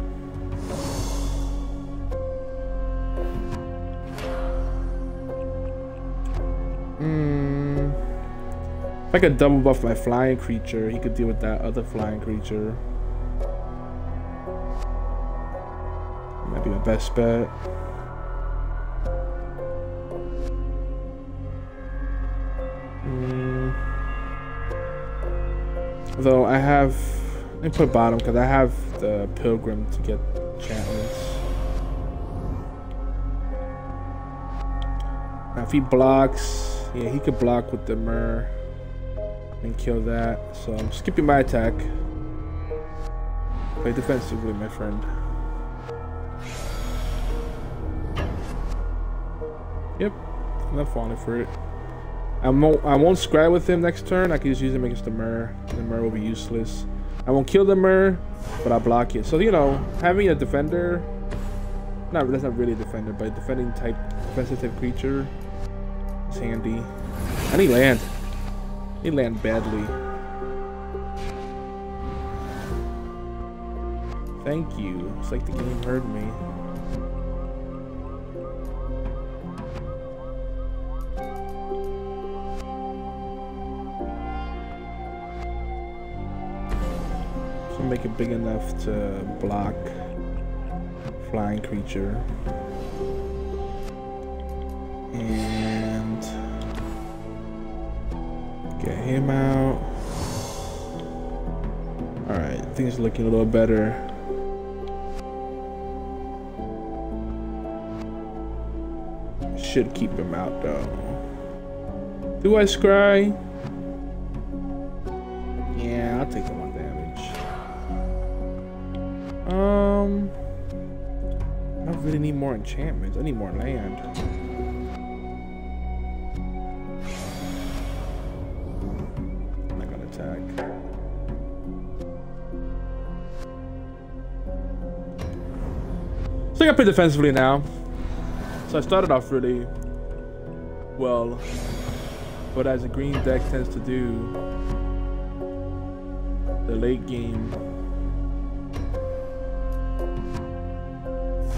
If I could double buff my flying creature, he could deal with that other flying creature. Might be my best bet. Though I have, let me put bottom because I have the Pilgrim to get enchantments. Now if he blocks, yeah, he could block with the Myr and kill that. So I'm skipping my attack. Play defensively, my friend. Yep, I'm not falling for it. I won't scry with him next turn. I can just use him against the Myr. The Myr will be useless. I won't kill the Myr, but I'll block it. So, you know, having a defender, that's not really a defender, but a defending type, defensive type creature is handy. I need land. I need land badly. Thank you. It's like the game heard me. Make it big enough to block flying creature and get him out. All right, things are looking a little better. Should keep him out though. Do I scry? Yeah, I'll take him on damage. I don't really need more enchantments. I need more land. I'm not gonna attack. So I got pretty defensively now. So I started off really well, but as a green deck tends to do, the late game,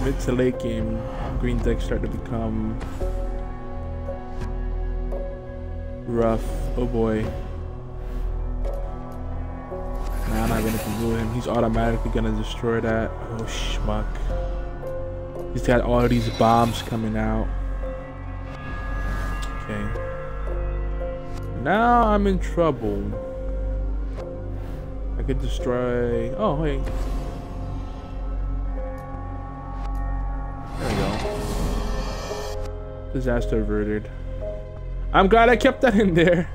mid to late game, green decks start to become rough. Oh boy. Nah, I'm not gonna do him. He's automatically gonna destroy that. Oh schmuck. He's got all of these bombs coming out. Okay. Now I'm in trouble. I could destroy. Oh, wait. There we go. Disaster averted. I'm glad I kept that in there.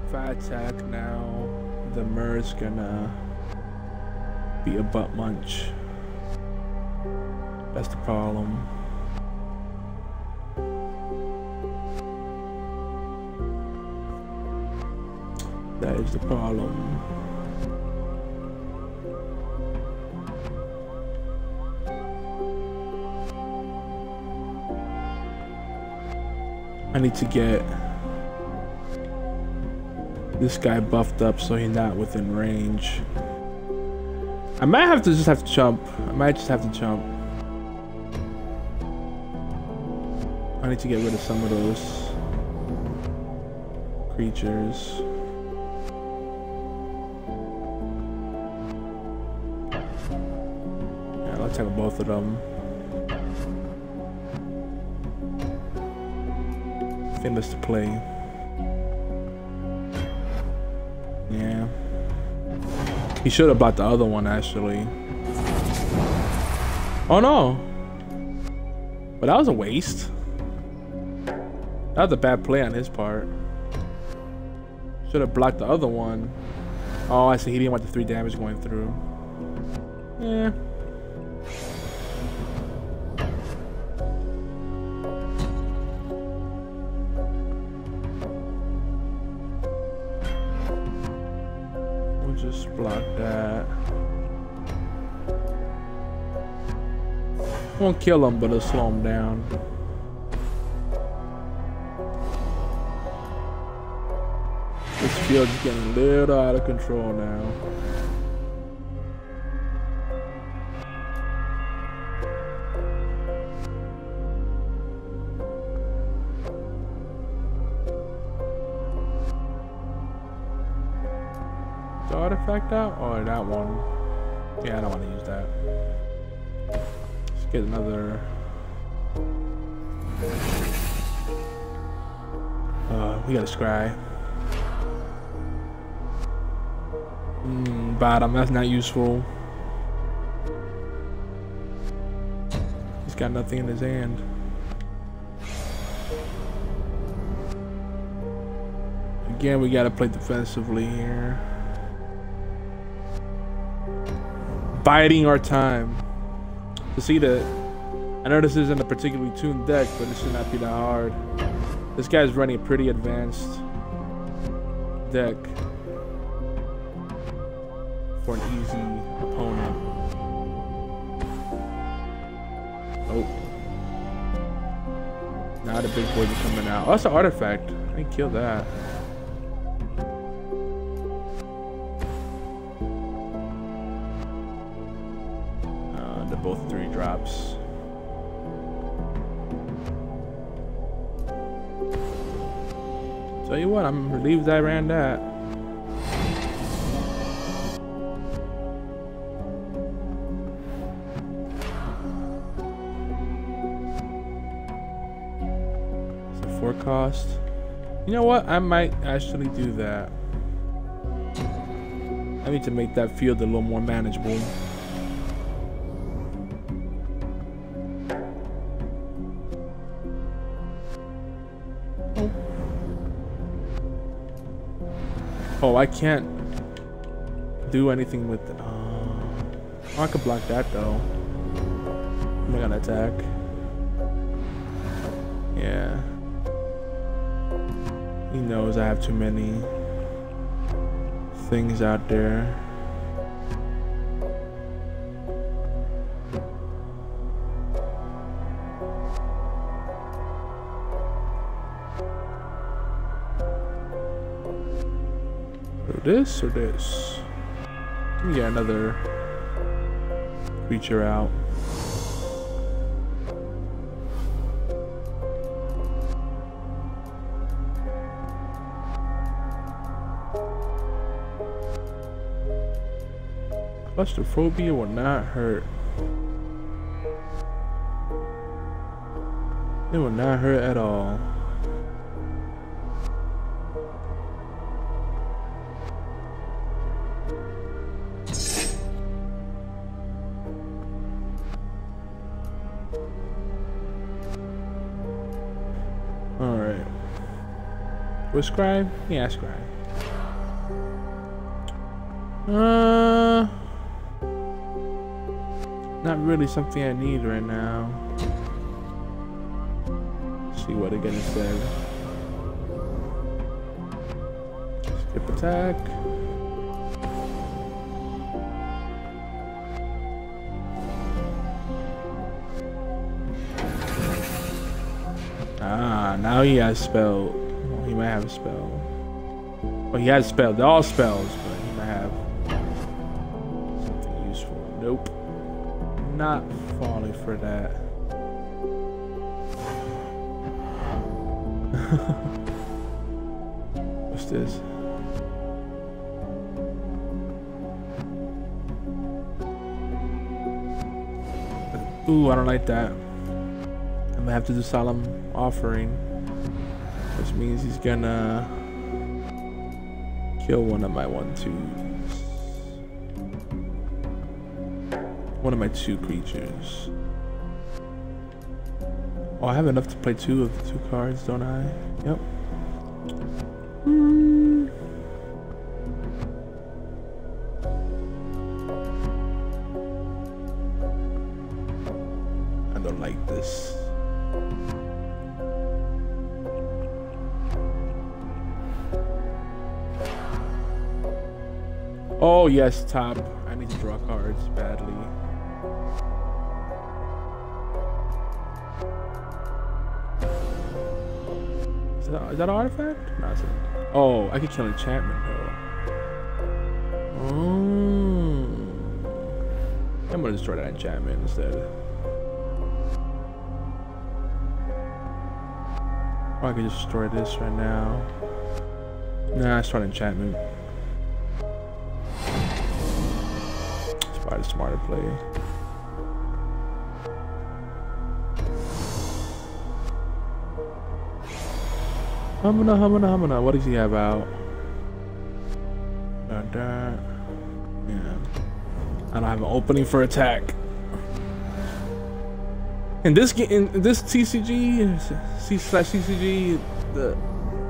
If I attack now, the Myr's gonna be a butt munch. That's the problem. That is the problem. I need to get this guy buffed up so he's not within range. I might have to jump. I might just have to jump. I need to get rid of some of those creatures. Yeah, let's have both of them. Famous to play. Yeah. He should have bought the other one actually. Oh no. But that was a waste. That was a bad play on his part. Should have blocked the other one. Oh, I see. He didn't want the 3 damage going through. Yeah. We'll just block that. Won't kill him, but it'll slow him down. This field's getting a little out of control now. The artifact out? Or that one? Yeah, I don't want to use that. Let's get another. We got a scry. Bottom, that's not useful. He's got nothing in his hand. Again, we gotta play defensively here. Biding our time. To see that, I know this isn't a particularly tuned deck, but it should not be that hard. This guy's running a pretty advanced deck for an easy opponent. Oh. Now the big boys are coming out. Oh, that's an artifact. I didn't kill that. They're both 3 drops. Tell you what, I'm relieved I ran that. Cost. You know what? I might actually do that. I need to make that field a little more manageable. Oh, I can't do anything with. Oh, I could block that though. I'm not gonna attack. Yeah. He knows I have too many things out there. Or this or this? Let me get another creature out. Claustrophobia will not hurt. It will not hurt at all. Alright. With scribe? Yeah, scribe. Not really something I need right now. Let's see what again instead. Skip attack. Ah, now he has spell. Well, he might have a spell. Well, he has spell. They're all spells, but he might have something useful. Nope. Not falling for that. What's this? Ooh, I don't like that. I'm gonna have to do Solemn Offering, which means he's gonna kill one of my 1/2s. One of my 2 creatures. Oh, I have enough to play 2 of the 2 cards, don't I? Yep. Oh yes, top. I need to draw cards badly. Is that an artifact? No, it's a, oh, I could kill enchantment though. Oh. I'm gonna destroy that enchantment instead. Or I could just destroy this right now. Nah, it's not enchantment. It's probably the smarter play. Humana. What does he have out? Yeah. I don't have an opening for attack. In this game, in this TCG/CCG, the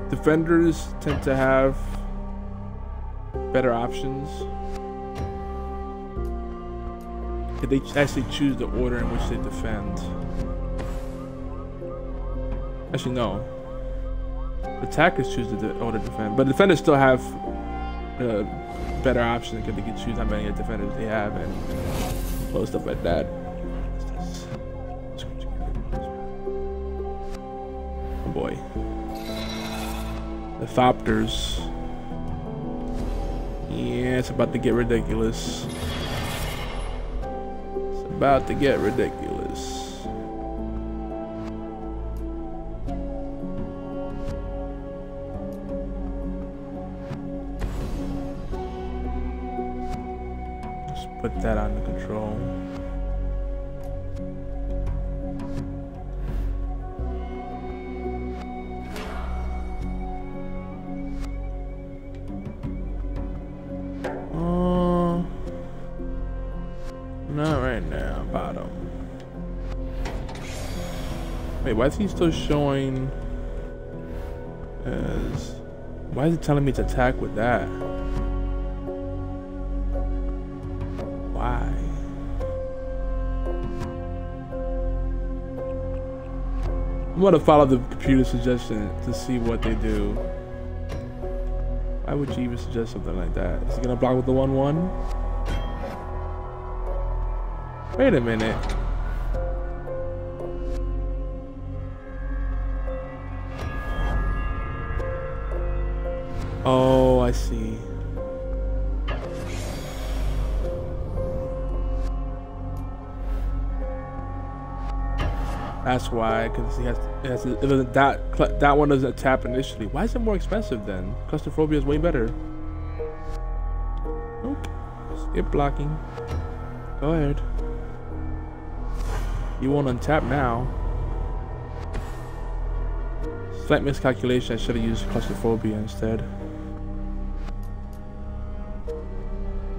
defenders tend to have better options. They actually choose the order in which they defend. Actually, no. Attackers choose the order to defend, but defenders still have better options because they can choose how many defenders they have and close stuff like that. Oh boy. The Thopters. Yeah, it's about to get ridiculous. It's about to get ridiculous. Let's put that under control. Not right now, bottom. Wait, why is he still showing as... Why is it telling me to attack with that? Why? I'm gonna follow the computer suggestion to see what they do. Why would you even suggest something like that? Is he gonna block with the 1/1? Wait a minute. Oh, I see. That's why, because that one doesn't tap initially. Why is it more expensive then? Claustrophobia is way better. Nope. Skip blocking. Go ahead. You won't untap now. Slight miscalculation. I should have used claustrophobia instead.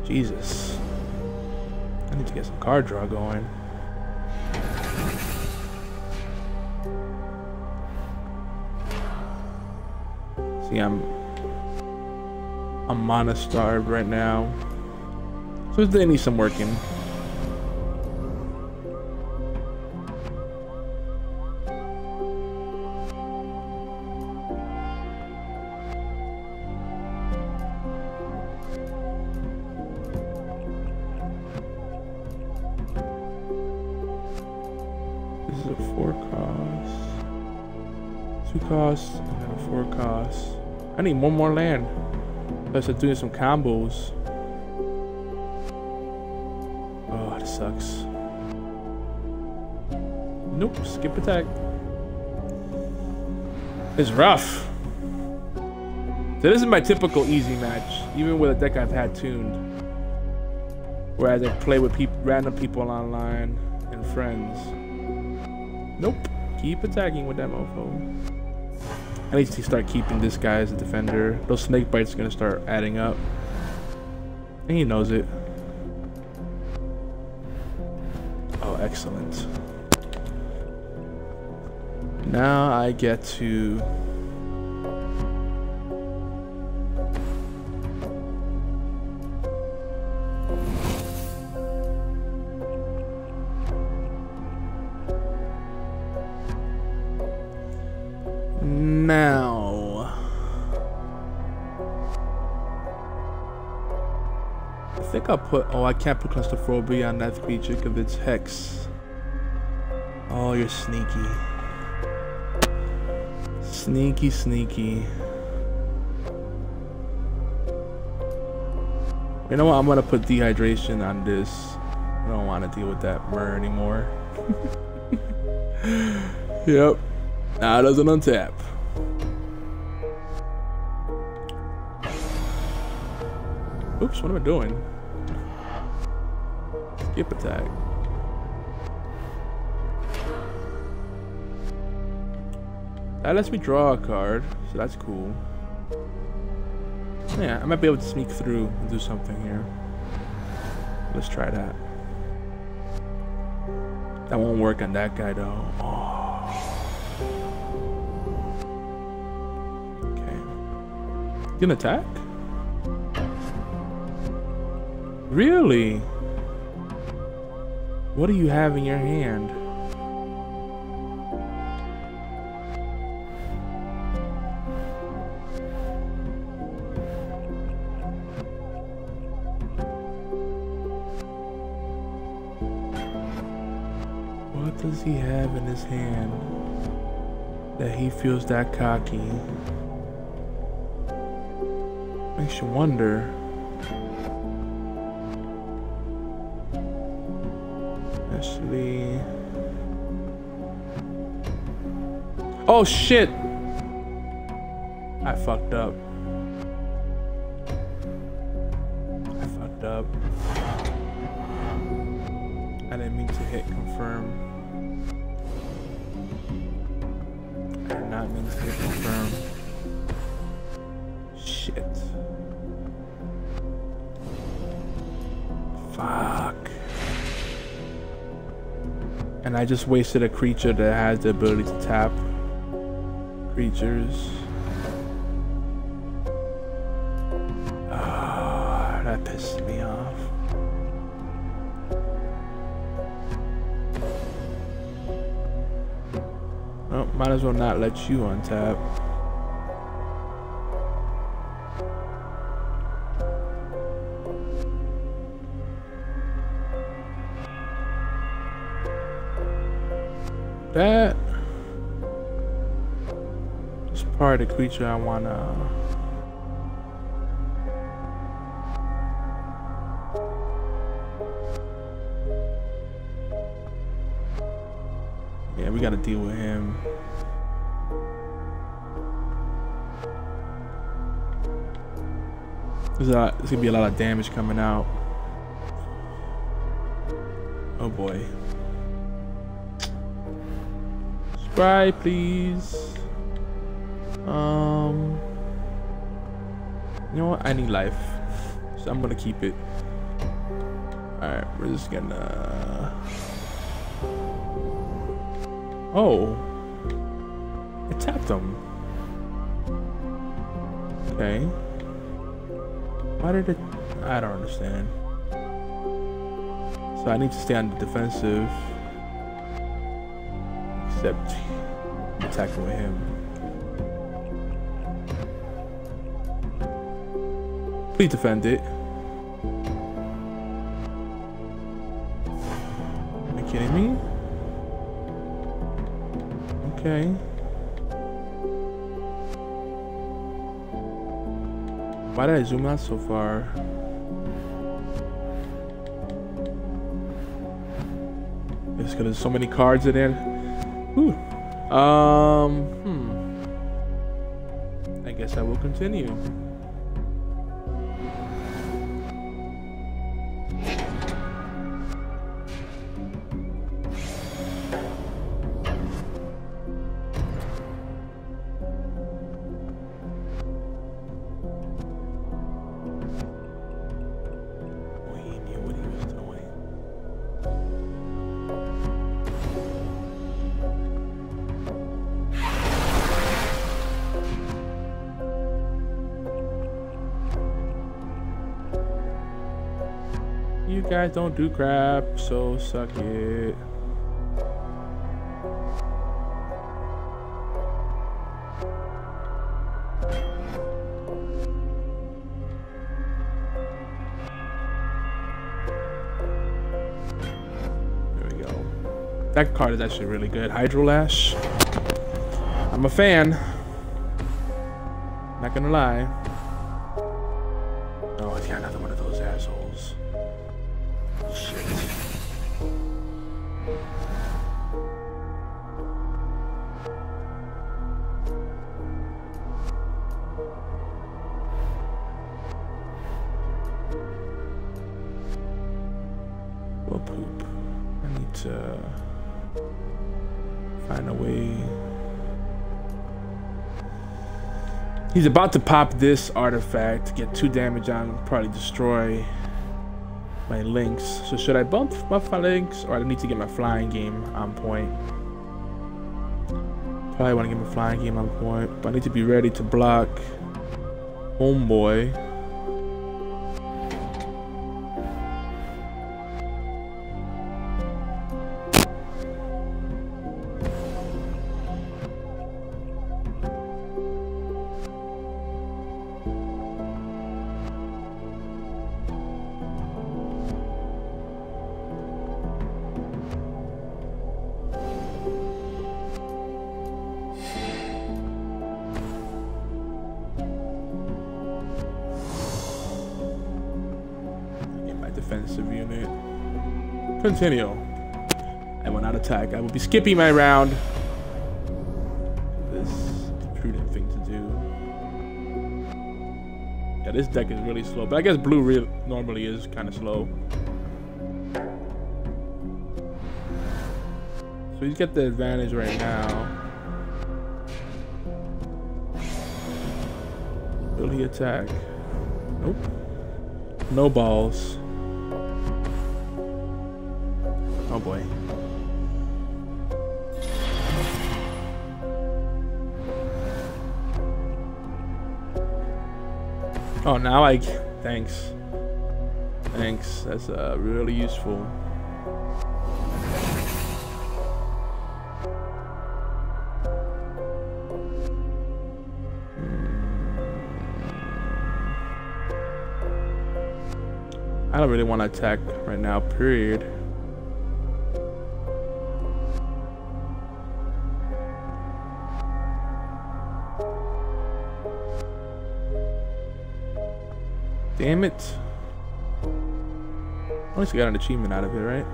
Jesus. I need to get some card draw going. See, I'm mana starved right now. So they need some working. This is a 4 cost, 2 costs, and then a 4 cost. I need one more land. Plus, I'm doing some combos. Oh, that sucks. Nope, skip attack. It's rough. So this is my typical easy match, even with a deck I've had tuned. Whereas I play with random people online and friends. Nope, keep attacking with that mofo. I need to start keeping this guy as a defender. Those snake bites are gonna start adding up. And he knows it. Oh, excellent. Now I get to... Now, think I'll put... Oh, I can't put claustrophobia on that creature because it's hex. Oh, you're sneaky. Sneaky, sneaky. You know what? I'm gonna put dehydration on this. I don't want to deal with that myrrh anymore. Yep. Now it doesn't untap. Oops, what am I doing? Skip attack. That lets me draw a card, so that's cool. Yeah, I might be able to sneak through and do something here. Let's try that. That won't work on that guy though. Oh. Okay. You gonna attack? Really? What do you have in your hand? What does he have in his hand that he feels that cocky? Makes you wonder. Actually... Oh shit! I fucked up. I fucked up. I didn't mean to hit confirm. I did not mean to hit confirm. Shit. Fuck. And I just wasted a creature that has the ability to tap creatures. Ah, that pissed me off. Oh, might as well not let you untap. That is part of the creature I wanna. Yeah, we gotta deal with him. There's gonna be a lot of damage coming out. Oh boy. Spry, please. You know what? I need life, so I'm gonna keep it. All right, we're just gonna. Oh, it tapped him. Okay. Why did it? I don't understand. So I need to stay on the defensive. Except attacking with him. Please defend it. Are you kidding me? Okay. Why did I zoom out so far? It's because there's so many cards in there. Whew. I guess I will continue. You guys don't do crap, so suck it. That card is actually really good. Hydrolash. I'm a fan. Not gonna lie. Oh, he's got another one of those assholes. Shit. Well, poop. I need to find a way. He's about to pop this artifact, get 2 damage on, probably destroy my links. So should I bump my links, or I need to get my flying game on point? Probably want to get my flying game on point, but I need to be ready to block homeboy. Defensive unit. Continue. I will not attack. I will be skipping my round. This is the prudent thing to do. Yeah, this deck is really slow, but I guess blue normally is kind of slow. So he's got the advantage right now. Will he attack? Nope. No balls. Oh boy. Oh, now thanks. Thanks. That's really useful. I don't really want to attack right now, period. Damn it. At least I got an achievement out of it, right?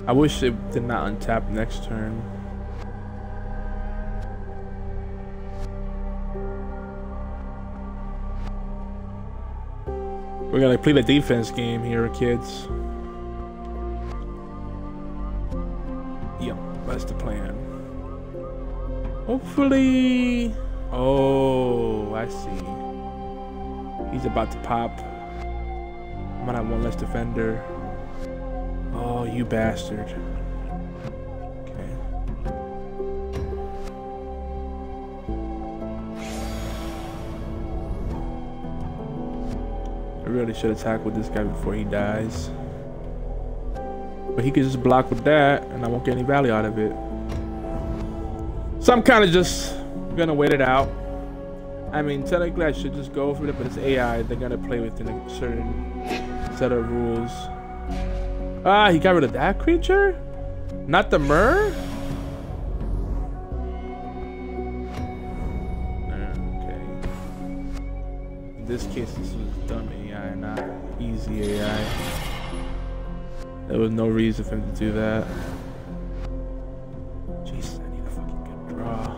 I wish it did not untap next turn. We're gonna play the defense game here, kids. Yep, that's the plan. Hopefully... Oh, I see. He's about to pop. I'm gonna have one less defender. Oh, you bastard. Okay. I really should attack with this guy before he dies. But he could just block with that, and I won't get any value out of it. So I'm kind of just gonna wait it out. I mean, technically I should just go for it, but it's AI. They're gonna play within a certain set of rules. Ah, he got rid of that creature? Not the Myrrh? Okay. In this case, this was dumb AI, not easy AI. There was no reason for him to do that. Jesus, I need a fucking good draw.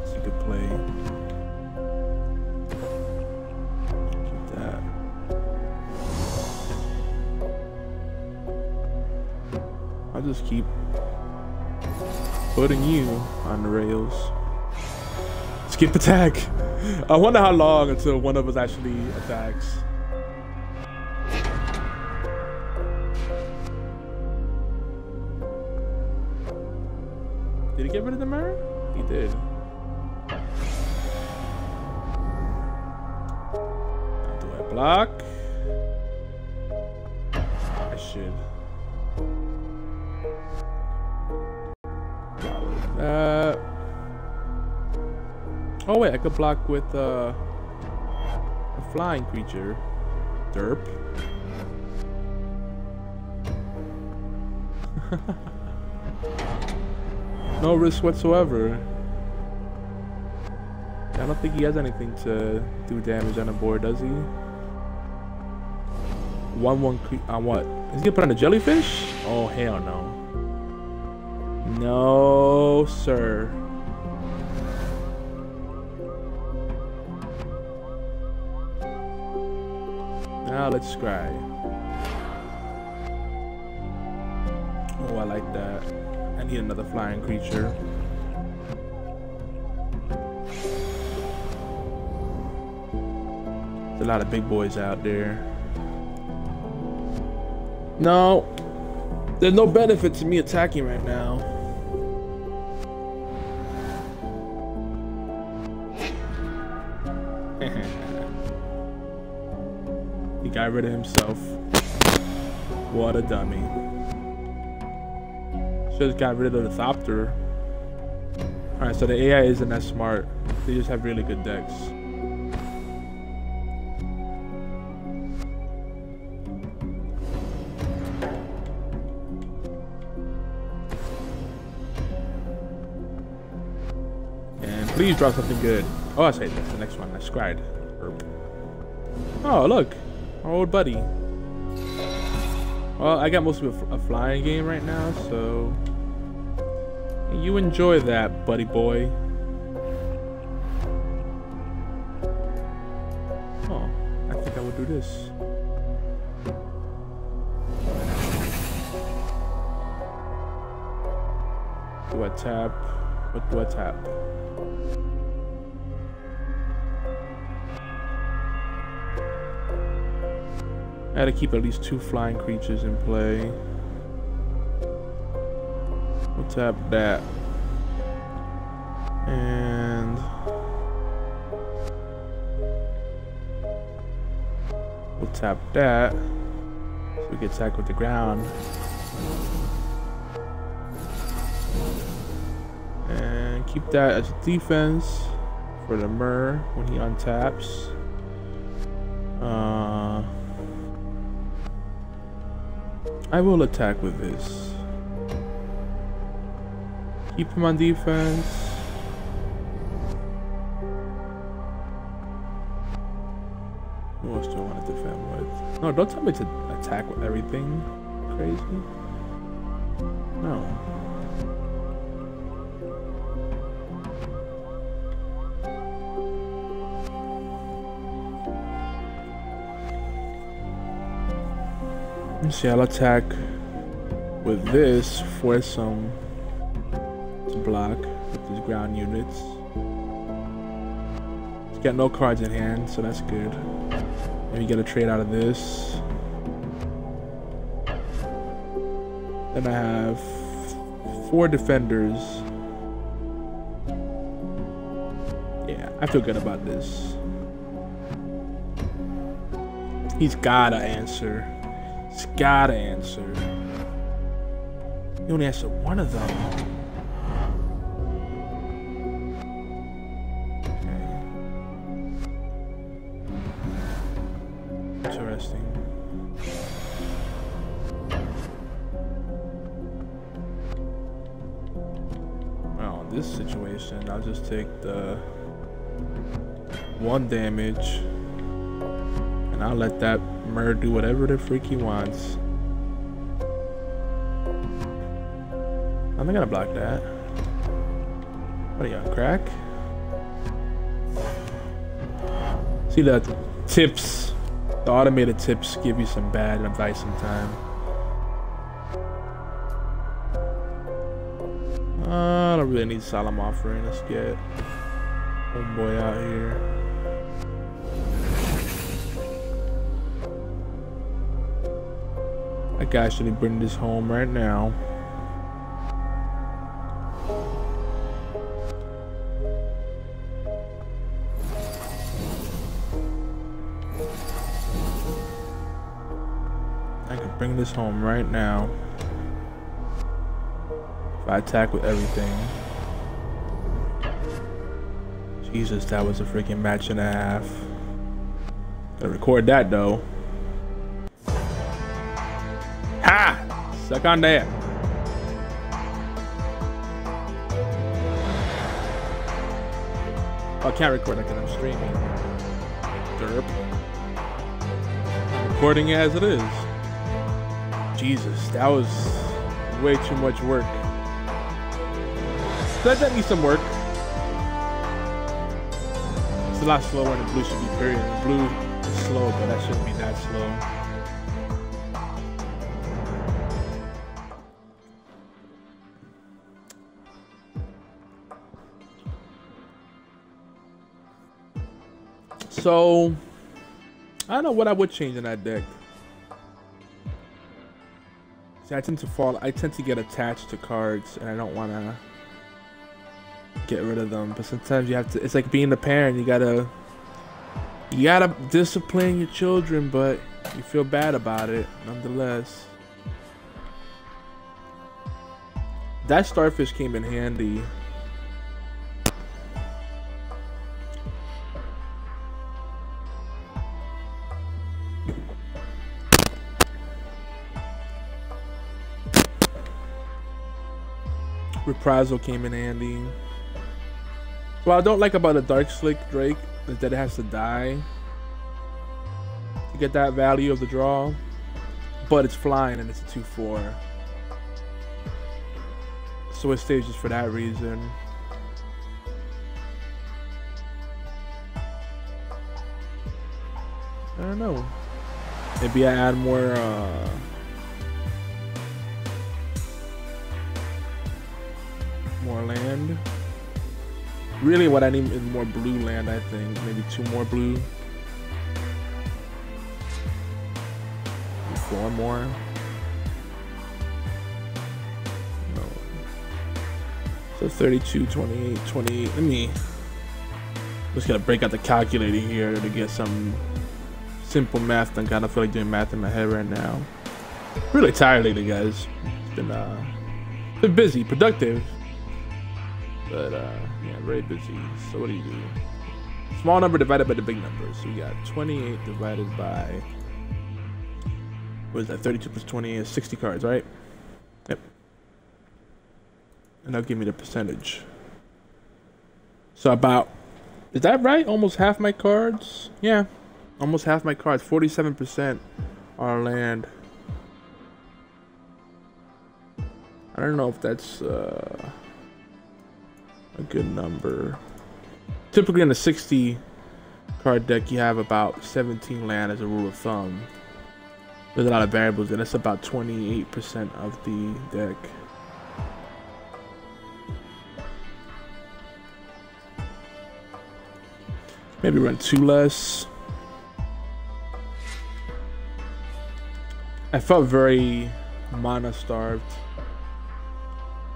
It's a good play. Keep that. I'll just keep putting you on the rails. Skip attack. I wonder how long until one of us actually attacks. Did he get rid of the mirror? He did. block. I should. Oh wait, I could block with a flying creature. Derp. No risk whatsoever. I don't think he has anything to do damage on the board, does he? 1/1 on what? Is he gonna put on a jellyfish? Oh hell no. No, sir. Now let's scry. Oh, I like that. I need another flying creature. There's a lot of big boys out there. No. There's no benefit to me attacking right now. He got rid of himself. What a dummy. Should've got rid of the Thopter. Alright, so the AI isn't that smart. They just have really good decks. And please drop something good. Oh, I say that's the next one. I scried. Oh, look. Our old buddy. Well, I got mostly a flying game right now, so you enjoy that, buddy boy. Oh, I think I would do this. Do I tap? What do I tap? I had to keep at least 2 flying creatures in play. We'll tap that. And we'll tap that. So we can attack with the ground. And keep that as defense for the Mer when he untaps. I will attack with this. Keep him on defense. What else do I want to defend with? No, don't tell me to attack with everything. Crazy. No. Let's see, I'll attack with this for some to block with these ground units. He's got no cards in hand, so that's good. Maybe get a trade out of this. Then I have 4 defenders. Yeah, I feel good about this. He's gotta answer. He's gotta answer. He only answered one of them. Okay. Interesting. Well, in this situation, I'll just take the 1 damage. And I'll let that Mer do whatever the freak he wants. I'm not gonna block that. What are you on crack? See the tips, the automated tips give you some bad advice sometimes. I don't really need Solemn Offering. Let's get homeboy out here. That guy should bring this home right now. bring this home right now. If I attack with everything. Jesus, that was a freaking match and a half. Gotta record that though. Ha! Suck on that. Oh, I can't record that because I'm streaming. Derp. I'm recording it as it is. Jesus, that was way too much work. That needs some work. It's a lot slower than blue should be, period. The blue is slow, but that shouldn't be that slow. So, I don't know what I would change in that deck. See, I tend to get attached to cards, and I don't want to get rid of them. But sometimes you have to, it's like being a parent, you gotta discipline your children, but you feel bad about it, nonetheless. That starfish came in handy. Reprisal came in handy. What I don't like about a Dark Slick Drake is that it has to die to get that value of the draw, but it's flying and it's a 2/4, so it stays just for that reason. I don't know. Maybe I add more land. Really what I need is more blue land, I think. Maybe 2 more blue. 4 more. No. So 32, 28, 28. I'm just gonna break out the calculator here to get some simple math. I kind of feel like doing math in my head right now. Really tired lately, guys. It's been busy, productive. But yeah, very busy. So what do you do? Small number divided by the big number. So we got 28 divided by, what is that? 32 plus 28 is 60 cards, right? Yep. And that'll give me the percentage. So about, is that right? Almost half my cards? Yeah, almost half my cards. 47% are land. I don't know if that's a good number. Typically in a 60 card deck you have about 17 land as a rule of thumb. There's a lot of variables and it's about 28% of the deck. Maybe run 2 less. I felt very mana starved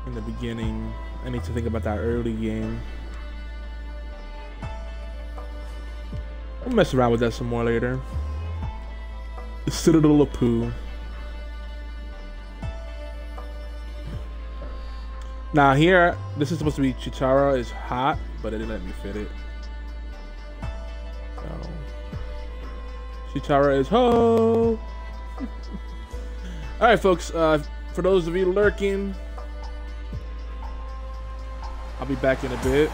in the beginning. I need to think about that early game. I'll mess around with that some more later. The Citadel of Pooh. Now here, this is supposed to be Chitara is hot, but it didn't let me fit it. So, Chitara is ho! Alright folks, for those of you lurking, I'll be back in a bit.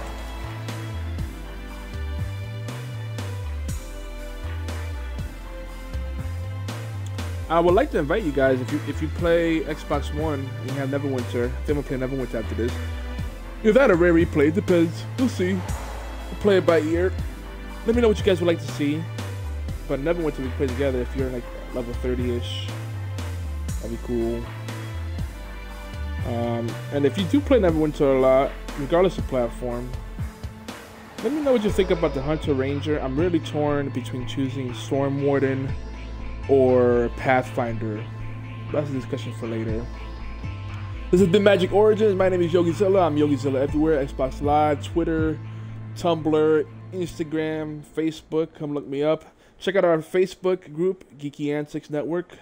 I would like to invite you guys, if you play Xbox One and you have Neverwinter, I think I'm gonna play Neverwinter after this. Either that or Rare Replay, depends. We'll see. We'll play it by ear. Let me know what you guys would like to see. But Neverwinter we play together if you're in like level 30-ish. That'd be cool. And if you do play Neverwinter a lot, regardless of platform, let me know what you think about the Hunter Ranger. I'm really torn between choosing Storm Warden or Pathfinder. That's a discussion for later. This has been Magic Origins. My name is YogiZilla. I'm YogiZilla everywhere. Xbox Live, Twitter, Tumblr, Instagram, Facebook. Come look me up. Check out our Facebook group, Geeky Antics Network.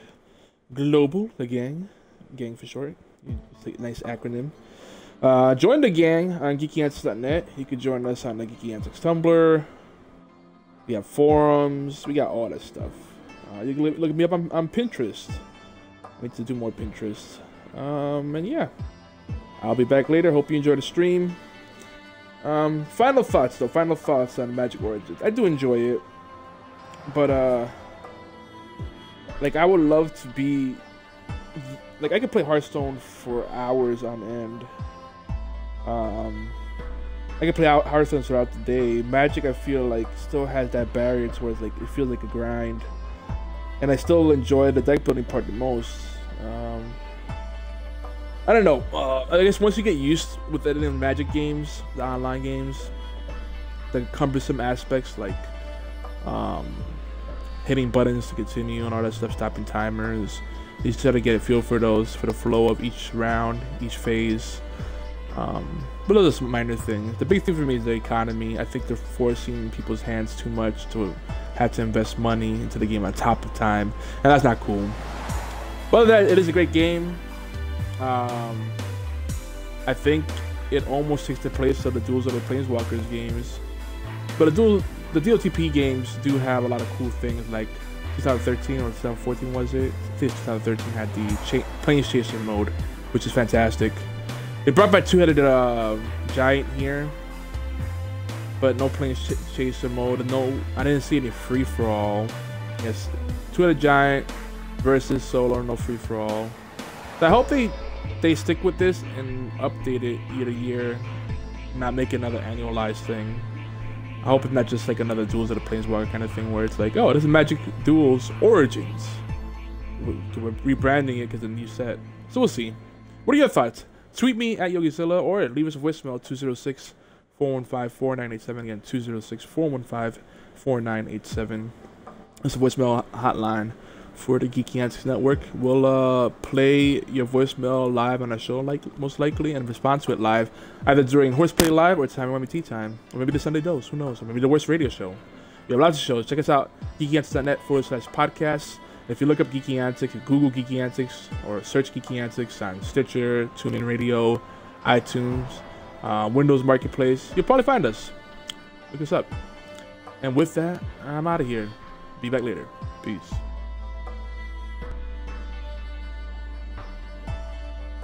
Global, the gang for short. It's a nice acronym. Join the gang on geekyantics.net. You can join us on the Geeky Antics Tumblr. We have forums. We got all that stuff. You can look me up on Pinterest. I need to do more Pinterest. And yeah, I'll be back later. Hope you enjoyed the stream. Final thoughts though. Final thoughts on Magic Origins. I do enjoy it, but like I would love to be like I could play Hearthstone for hours on end. I can play Hearthstone throughout the day. Magic, I feel like, still has that barrier towards like it feels like a grind, and I still enjoy the deck building part the most. I don't know. I guess once you get used with it in Magic games, the online games, the cumbersome aspects like hitting buttons to continue and all that stuff, stopping timers, you just gotta get a feel for those, for the flow of each round, each phase. But those are some minor things. The big thing for me is the economy. I think they're forcing people's hands too much to have to invest money into the game on top of time, and that's not cool. But other than that, it is a great game. I think it almost takes the place of the Duels of the Planeswalkers games. But the DOTP games do have a lot of cool things, like 2013 or 2014 was it? I think 2013 had the Planes Chaser mode, which is fantastic. They brought back two-headed giant here, but no Planes Chaser mode. No, I didn't see any free-for-all. Yes, two-headed giant versus solo, no free-for-all. So I hope they stick with this and update it year to year, not make another annualized thing. I hope it's not just like another Duels of the Planeswalker kind of thing where it's like, oh, this is Magic Duels Origins. We're rebranding it because of the new set. So we'll see. What are your thoughts? Tweet me at Yogizilla or leave us a voicemail 206-415-4987. Again, 206-415-4987. That's a voicemail hotline for the Geeky Antics Network. We'll play your voicemail live on our show, most likely, and respond to it live, either during Horseplay Live or Time Tea Time, or maybe the Sunday Dose, who knows, or maybe the Worst Radio Show. We have lots of shows. Check us out, geekyantics.net/podcasts. If you look up Geeky Antics, Google Geeky Antics, or search Geeky Antics on Stitcher, TuneIn Radio, iTunes, Windows Marketplace, you'll probably find us. Look us up. And with that, I'm out of here. Be back later. Peace.